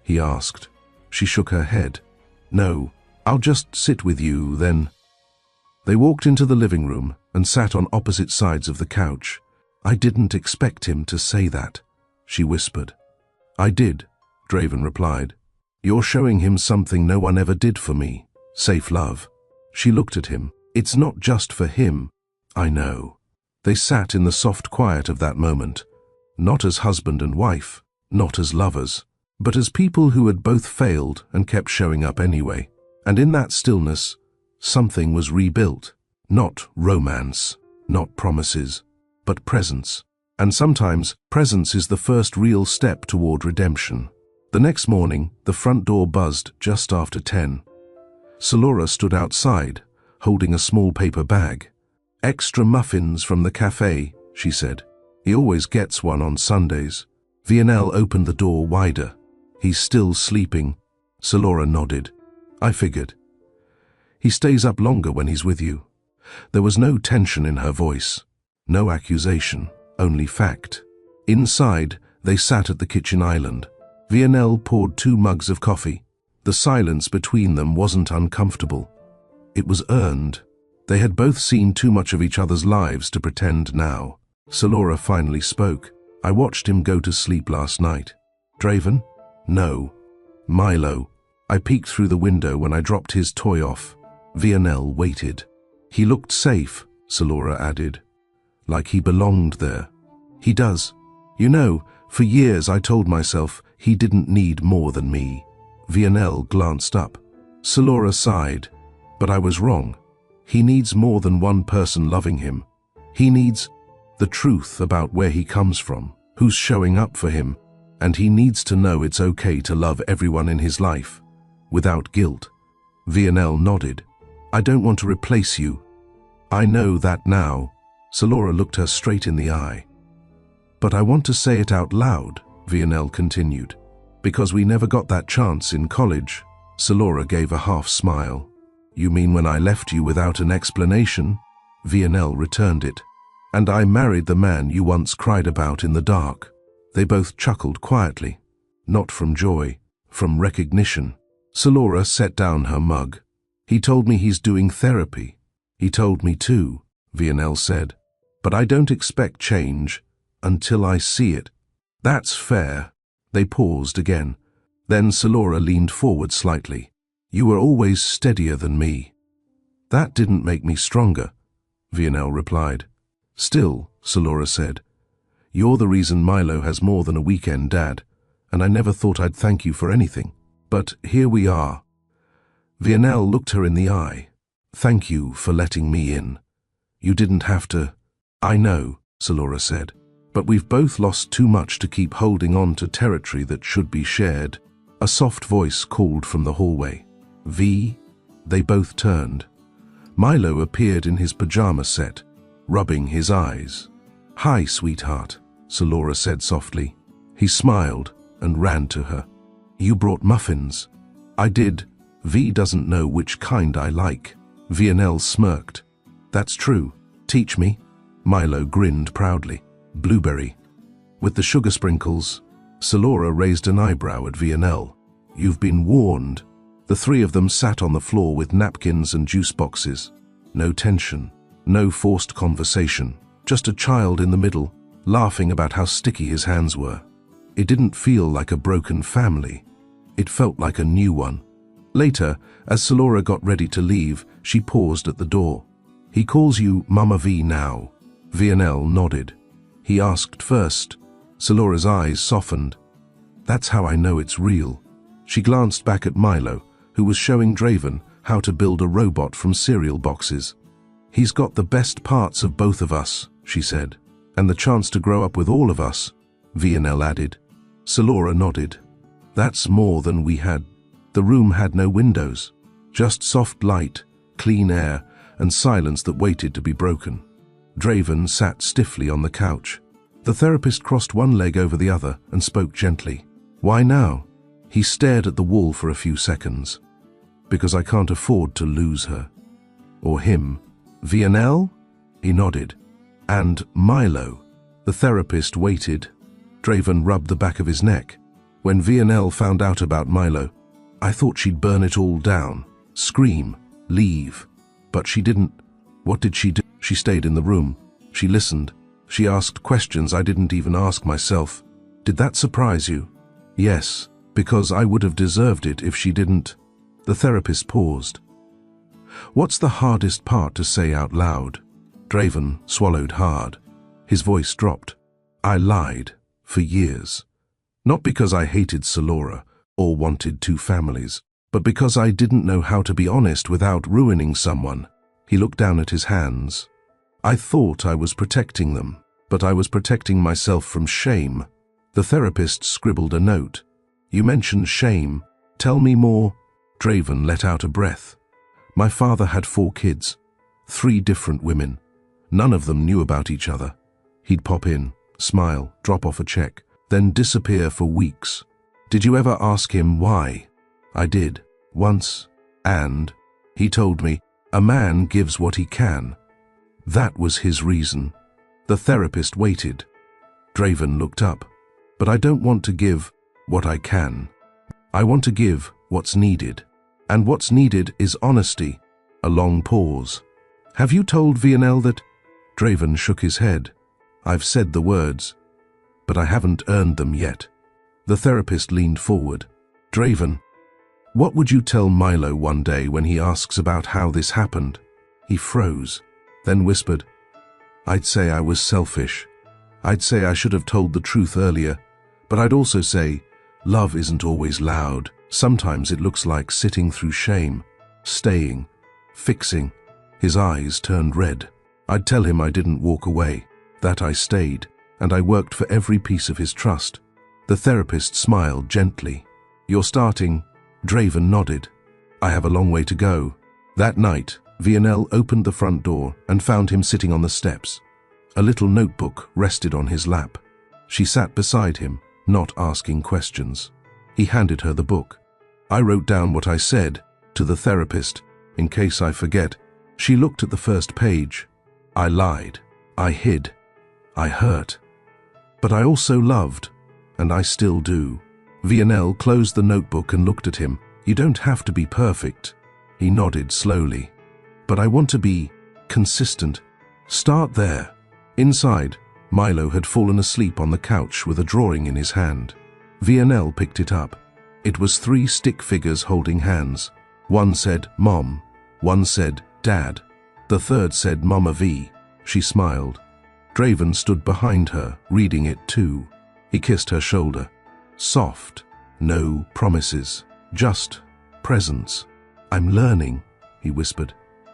he asked. She shook her head. "No, I'll just sit with you, then." They walked into the living room and sat on opposite sides of the couch. "I didn't expect him to say that," she whispered. "I did," Draven replied. "You're showing him something no one ever did for me. Safe love." She looked at him. "It's not just for him." "I know." They sat in the soft quiet of that moment, not as husband and wife, not as lovers, but as people who had both failed and kept showing up anyway. And in that stillness, something was rebuilt. Not romance, not promises, but presence. And sometimes, presence is the first real step toward redemption. The next morning, the front door buzzed just after 10. Salora stood outside, holding a small paper bag. "Extra muffins from the cafe," she said. "He always gets one on Sundays." Vienel opened the door wider. "He's still sleeping." Salora nodded. "I figured. He stays up longer when he's with you." There was no tension in her voice, no accusation, only fact. Inside, they sat at the kitchen island. Vienel poured 2 mugs of coffee. The silence between them wasn't uncomfortable. It was earned. They had both seen too much of each other's lives to pretend now. Salora finally spoke. "I watched him go to sleep last night." "Draven?" "No. Milo. I peeked through the window when I dropped his toy off." Vienel waited. "He looked safe," Salora added. "Like he belonged there." "He does. You know, for years I told myself he didn't need more than me." Vienel glanced up. Salora sighed. "But I was wrong. He needs more than one person loving him. He needs the truth about where he comes from, who's showing up for him, and he needs to know it's okay to love everyone in his life, without guilt." Vienel nodded. "I don't want to replace you. I know that now." Salora looked her straight in the eye. "But I want to say it out loud," Vienel continued, "because we never got that chance in college." Salora gave a half smile. "You mean when I left you without an explanation?" Vienel returned it. "And I married the man you once cried about in the dark." They both chuckled quietly, not from joy, from recognition. Salora set down her mug. "He told me he's doing therapy." "He told me too," Vienel said. "But I don't expect change until I see it." "That's fair." They paused again. Then Salora leaned forward slightly. "You were always steadier than me." "That didn't make me stronger," Vienel replied. "Still," Salora said, "you're the reason Milo has more than a weekend dad, and I never thought I'd thank you for anything. But here we are." Vienel looked her in the eye. "Thank you for letting me in. You didn't have to." "I know," Salora said, "but we've both lost too much to keep holding on to territory that should be shared." A soft voice called from the hallway. "V?" They both turned. Milo appeared in his pajama set, rubbing his eyes. "Hi, sweetheart," Salora said softly. He smiled and ran to her. "You brought muffins." "I did. V doesn't know which kind I like." Vienel smirked. "That's true. Teach me." Milo grinned proudly. "Blueberry." "With the sugar sprinkles." Salora raised an eyebrow at Vienel. "You've been warned." The three of them sat on the floor with napkins and juice boxes. No tension, no forced conversation, just a child in the middle, laughing about how sticky his hands were. It didn't feel like a broken family. It felt like a new one. Later, as Salora got ready to leave, she paused at the door. "He calls you Mama V now." Vienel nodded. "He asked first." Salora's eyes softened. "That's how I know it's real." She glanced back at Milo, who was showing Draven how to build a robot from cereal boxes. "He's got the best parts of both of us," she said, "and the chance to grow up with all of us," Vienel added. Salora nodded. "That's more than we had." The room had no windows. Just soft light, clean air, and silence that waited to be broken. Draven sat stiffly on the couch. The therapist crossed one leg over the other and spoke gently. "Why now?" He stared at the wall for a few seconds. "Because I can't afford to lose her." "Or him." "Vienel?" He nodded. "And Milo?" The therapist waited. Draven rubbed the back of his neck. "When Vienel found out about Milo, I thought she'd burn it all down, scream, leave. But she didn't." "What did she do?" "She stayed in the room. She listened. She asked questions I didn't even ask myself." "Did that surprise you?" "Yes, because I would have deserved it if she didn't." The therapist paused. "What's the hardest part to say out loud?" Draven swallowed hard. His voice dropped. "I lied, for years. Not because I hated Salora or wanted two families, but because I didn't know how to be honest without ruining someone." He looked down at his hands. "I thought I was protecting them, but I was protecting myself from shame." The therapist scribbled a note. "You mentioned shame. Tell me more." Draven let out a breath. "My father had 4 kids, 3 different women. None of them knew about each other. He'd pop in, smile, drop off a check, then disappear for weeks. Did you ever ask him why?" "I did, once, and he told me, a man gives what he can." That was his reason. The therapist waited. Draven looked up. "But I don't want to give what I can. I want to give what's needed. And what's needed is honesty." A long pause. "Have you told Vienel that?" Draven shook his head. "I've said the words, but I haven't earned them yet." The therapist leaned forward. "Draven, what would you tell Milo one day when he asks about how this happened?" He froze, then whispered, "I'd say I was selfish. I'd say I should have told the truth earlier, but I'd also say, love isn't always loud. Sometimes it looks like sitting through shame, staying, fixing." His eyes turned red. "I'd tell him I didn't walk away, that I stayed, and I worked for every piece of his trust." The therapist smiled gently. "You're starting?" Draven nodded. "I have a long way to go." That night, Vienel opened the front door and found him sitting on the steps. A little notebook rested on his lap. She sat beside him, not asking questions. He handed her the book. "I wrote down what I said to the therapist, in case I forget." She looked at the first page. "I lied. I hid. I hurt. But I also loved, and I still do." Vienel closed the notebook and looked at him. "You don't have to be perfect." He nodded slowly. "But I want to be consistent." "Start there." Inside, Milo had fallen asleep on the couch with a drawing in his hand. Vienel picked it up. It was 3 stick figures holding hands. One said, "Mom." One said, "Dad." The third said, "Mama V." She smiled. Draven stood behind her, reading it too. He kissed her shoulder. Soft. No promises. Just presence. "I'm learning," he whispered.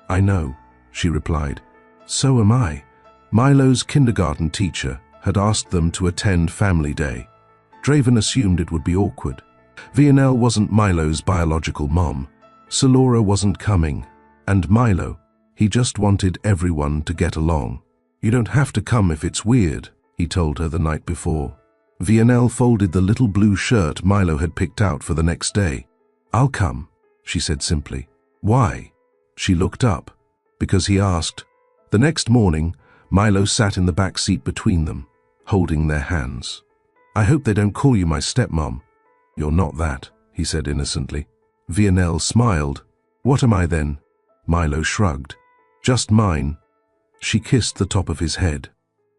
"I know," she replied. "So am I." Milo's kindergarten teacher had asked them to attend Family Day. Draven assumed it would be awkward. Vienel wasn't Milo's biological mom. Salora wasn't coming. And Milo, he just wanted everyone to get along. "You don't have to come if it's weird," he told her the night before. Vienel folded the little blue shirt Milo had picked out for the next day. "I'll come," she said simply. "Why?" She looked up. "Because he asked." The next morning, Milo sat in the back seat between them, holding their hands. "I hope they don't call you my stepmom." "You're not that," he said innocently. Vienel smiled. "What am I then?" Milo shrugged. "Just mine." She kissed the top of his head.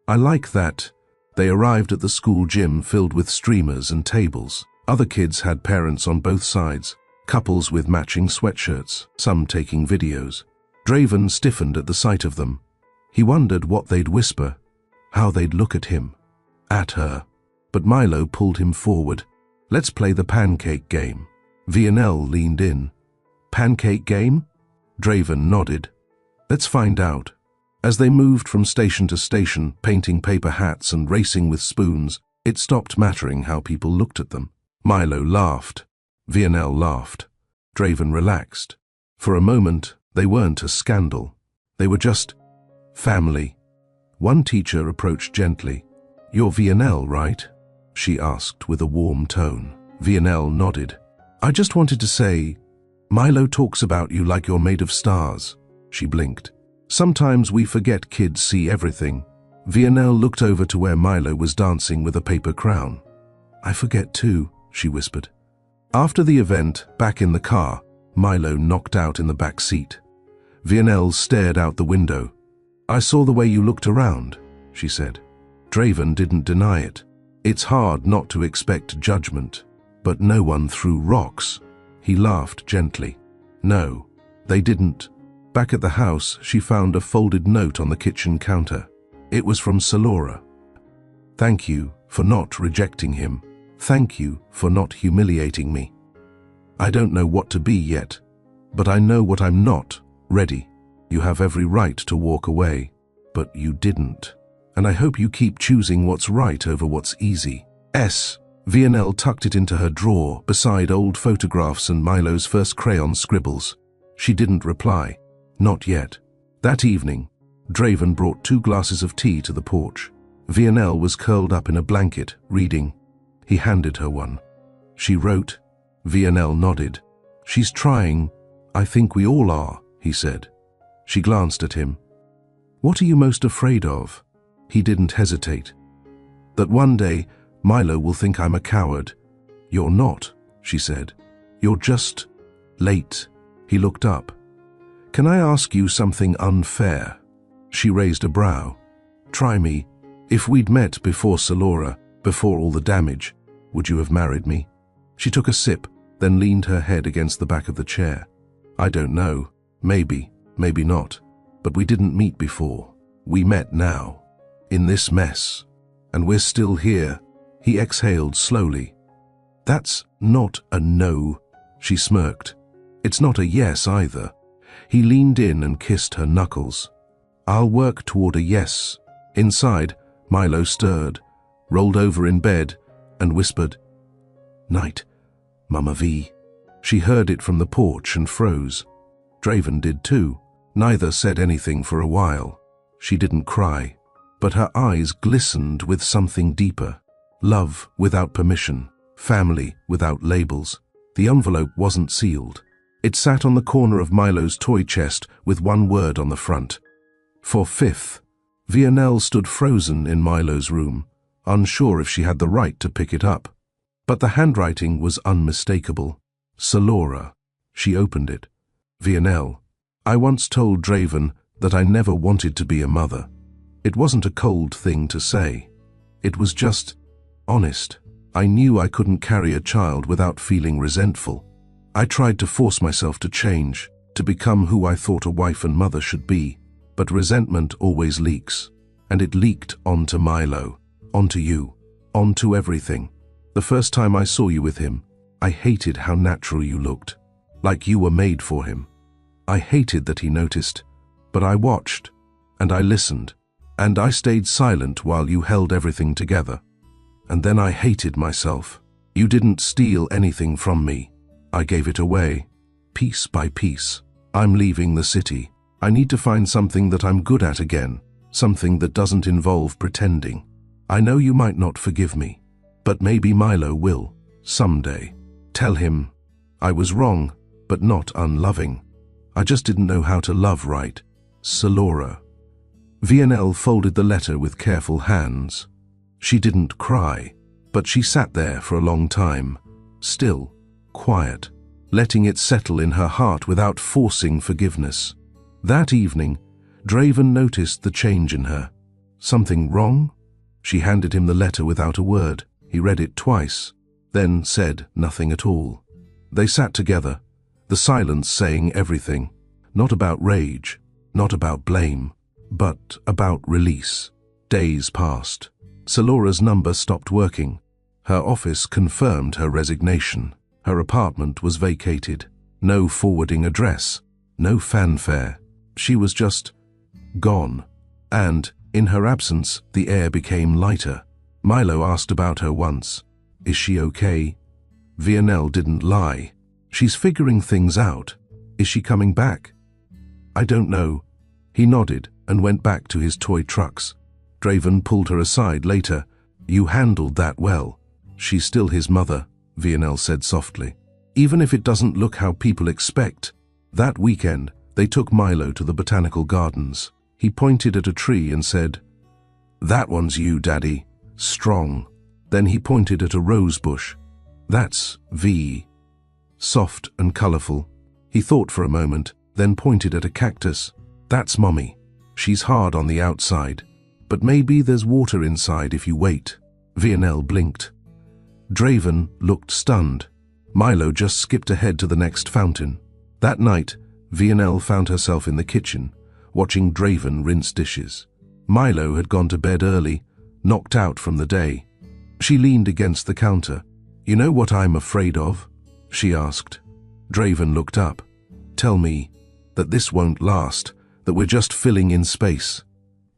"I like that." They arrived at the school gym filled with streamers and tables. Other kids had parents on both sides, couples with matching sweatshirts, some taking videos. Draven stiffened at the sight of them. He wondered what they'd whisper, how they'd look at him, at her. But Milo pulled him forward. "Let's play the pancake game." Vienel leaned in. "Pancake game?" Draven nodded. "Let's find out." As they moved from station to station, painting paper hats and racing with spoons, it stopped mattering how people looked at them. Milo laughed. Vienel laughed. Draven relaxed. For a moment, they weren't a scandal. They were just family. One teacher approached gently. "You're Vianelle, right?" she asked with a warm tone. Vianelle nodded. "I just wanted to say, Milo talks about you like you're made of stars." She blinked. "Sometimes we forget kids see everything." Vianelle looked over to where Milo was dancing with a paper crown. "I forget too," she whispered. After the event, back in the car, Milo knocked out in the back seat. Vianelle stared out the window. "I saw the way you looked around," she said. Draven didn't deny it. It's hard not to expect judgment, but no one threw rocks. He laughed gently. "No, they didn't." Back at the house, she found a folded note on the kitchen counter. It was from Salora. "Thank you for not rejecting him. Thank you for not humiliating me. I don't know what to be yet, but I know what I'm not. Ready. You have every right to walk away, but you didn't. And I hope you keep choosing what's right over what's easy." Vianelle tucked it into her drawer beside old photographs and Milo's first crayon scribbles. She didn't reply. Not yet. That evening, Draven brought 2 glasses of tea to the porch. Vianelle was curled up in a blanket, reading. He handed her one. She wrote. Vianelle nodded. "She's trying. I think we all are," he said. She glanced at him. "What are you most afraid of?" He didn't hesitate. "That one day, Milo will think I'm a coward." "You're not," she said. "You're just late." He looked up. "Can I ask you something unfair?" She raised a brow. "Try me. If we'd met before Salora, before all the damage, would you have married me?" She took a sip, then leaned her head against the back of the chair. "I don't know. Maybe, maybe not. But we didn't meet before. We met now. In this mess. And we're still here." He exhaled slowly. "That's not a no," she smirked. "It's not a yes either." He leaned in and kissed her knuckles. "I'll work toward a yes." Inside, Milo stirred, rolled over in bed, and whispered, "Night, Mama V." She heard it from the porch and froze. Draven did too. Neither said anything for a while. She didn't cry, but her eyes glistened with something deeper. Love without permission, family without labels. The envelope wasn't sealed. It sat on the corner of Milo's toy chest with one word on the front. For 5th. Vianelle stood frozen in Milo's room, unsure if she had the right to pick it up. But the handwriting was unmistakable. Salora. She opened it. Vianelle. "I once told Draven that I never wanted to be a mother." It wasn't a cold thing to say. It was just honest. I knew I couldn't carry a child without feeling resentful. I tried to force myself to change, to become who I thought a wife and mother should be. But resentment always leaks. And it leaked onto Milo, onto you, onto everything. The first time I saw you with him, I hated how natural you looked. Like you were made for him. I hated that he noticed. But I watched, and I listened, and I stayed silent while you held everything together. And then I hated myself. You didn't steal anything from me. I gave it away, piece by piece. I'm leaving the city. I need to find something that I'm good at again, something that doesn't involve pretending. I know you might not forgive me, but maybe Milo will, someday. Tell him, I was wrong, but not unloving. I just didn't know how to love right. Salora. Vianelle folded the letter with careful hands. She didn't cry, but she sat there for a long time, still, quiet, letting it settle in her heart without forcing forgiveness. That evening, Draven noticed the change in her. Something wrong? She handed him the letter without a word. He read it twice, then said nothing at all. They sat together, the silence saying everything. Not about rage, not about blame, but about release. Days passed. Salora's number stopped working. Her office confirmed her resignation. Her apartment was vacated. No forwarding address, no fanfare. She was just gone. And, in her absence, the air became lighter. Milo asked about her once. Is she okay? Vianelle didn't lie. She's figuring things out. Is she coming back? I don't know. He nodded and went back to his toy trucks. Draven pulled her aside later. You handled that well. She's still his mother, Vienel said softly. Even if it doesn't look how people expect. That weekend, they took Milo to the botanical gardens. He pointed at a tree and said, "That one's you, Daddy. Strong." Then he pointed at a rose bush. "That's V. Soft and colorful." He thought for a moment, then pointed at a cactus. "That's Mommy. She's hard on the outside, but maybe there's water inside if you wait." Vienel blinked. Draven looked stunned. Milo just skipped ahead to the next fountain. That night, Vienel found herself in the kitchen, watching Draven rinse dishes. Milo had gone to bed early, knocked out from the day. She leaned against the counter. "You know what I'm afraid of?" she asked. Draven looked up. "Tell me that this won't last, that we're just filling in space,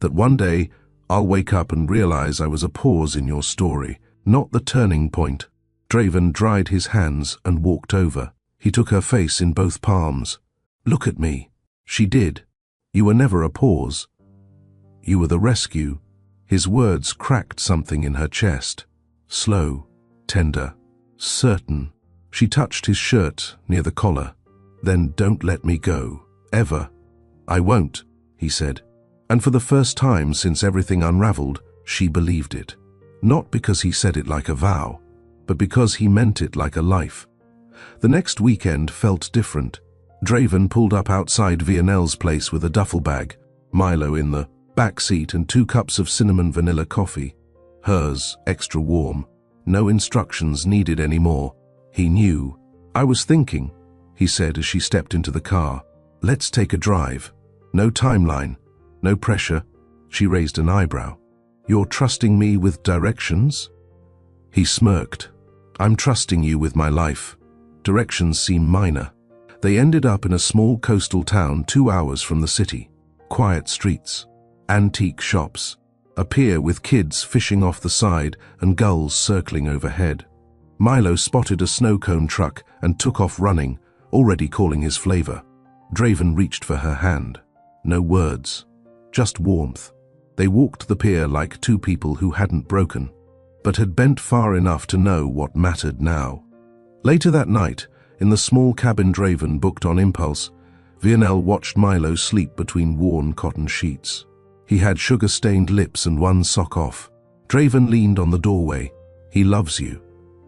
that one day I'll wake up and realize I was a pause in your story, not the turning point." Draven dried his hands and walked over. He took her face in both palms. "Look at me." She did. "You were never a pause. You were the rescue." His words cracked something in her chest. Slow, tender, certain. She touched his shirt near the collar. "Then don't let me go. Ever." "I won't," he said. And for the first time since everything unraveled, she believed it. Not because he said it like a vow, but because he meant it like a life. The next weekend felt different. Draven pulled up outside Vienel's place with a duffel bag, Milo in the back seat and 2 cups of cinnamon vanilla coffee. Hers, extra warm. No instructions needed anymore. He knew. "I was thinking," he said as she stepped into the car. "Let's take a drive. No timeline, no pressure." She raised an eyebrow. "You're trusting me with directions?" He smirked. "I'm trusting you with my life." Directions seem minor. They ended up in a small coastal town 2 hours from the city. Quiet streets, antique shops, a pier with kids fishing off the side and gulls circling overhead. Milo spotted a snow cone truck and took off running, already calling his flavor. Draven reached for her hand. No words, just warmth. They walked the pier like 2 people who hadn't broken, but had bent far enough to know what mattered now. Later that night, in the small cabin Draven booked on impulse, Vienel watched Milo sleep between worn cotton sheets. He had sugar-stained lips and 1 sock off. Draven leaned on the doorway. "He loves you,"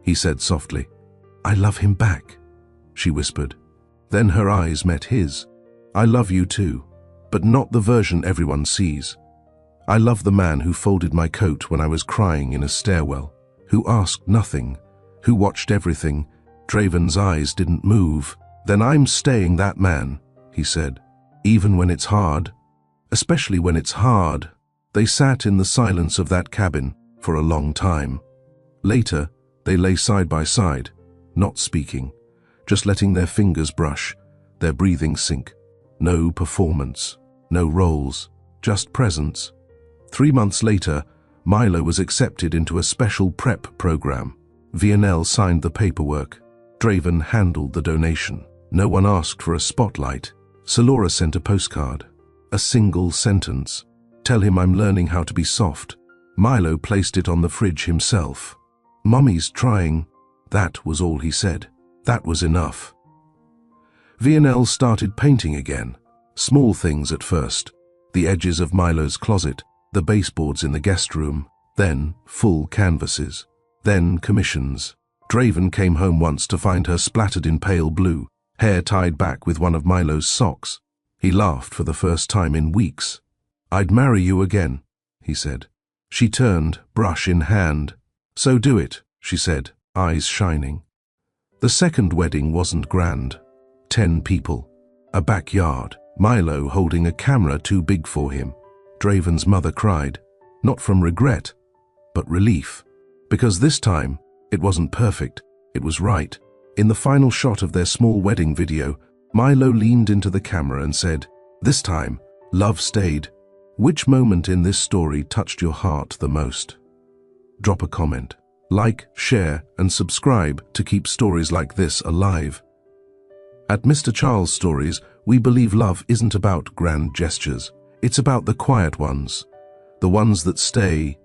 he said softly. "I love him back," she whispered. Then her eyes met his. "I love you too, but not the version everyone sees. I love the man who folded my coat when I was crying in a stairwell, who asked nothing, who watched everything." Draven's eyes didn't move. "Then I'm staying that man," he said. "Even when it's hard. Especially when it's hard." They sat in the silence of that cabin for a long time. Later, they lay side by side, not speaking, just letting their fingers brush, their breathing sink. No performance, no roles, just presence. 3 months later, Milo was accepted into a special prep program. Vienel signed the paperwork. Draven handled the donation. No one asked for a spotlight. Salora sent a postcard. A single sentence. "Tell him I'm learning how to be soft." Milo placed it on the fridge himself. "Mummy's trying." That was all he said. That was enough. Vienel started painting again. Small things at first. The edges of Milo's closet, the baseboards in the guest room, then full canvases, then commissions. Draven came home once to find her splattered in pale blue, hair tied back with one of Milo's socks. He laughed for the first time in weeks. "I'd marry you again," he said. She turned, brush in hand. "So do it," she said, eyes shining. The second wedding wasn't grand. 10 people. A backyard. Milo holding a camera too big for him. Draven's mother cried, not from regret, but relief. Because this time, it wasn't perfect, it was right. In the final shot of their small wedding video, Milo leaned into the camera and said, "This time, love stayed." Which moment in this story touched your heart the most? Drop a comment. Like, share, and subscribe to keep stories like this alive. At Mr. Charles Stories, we believe love isn't about grand gestures. It's about the quiet ones, the ones that stay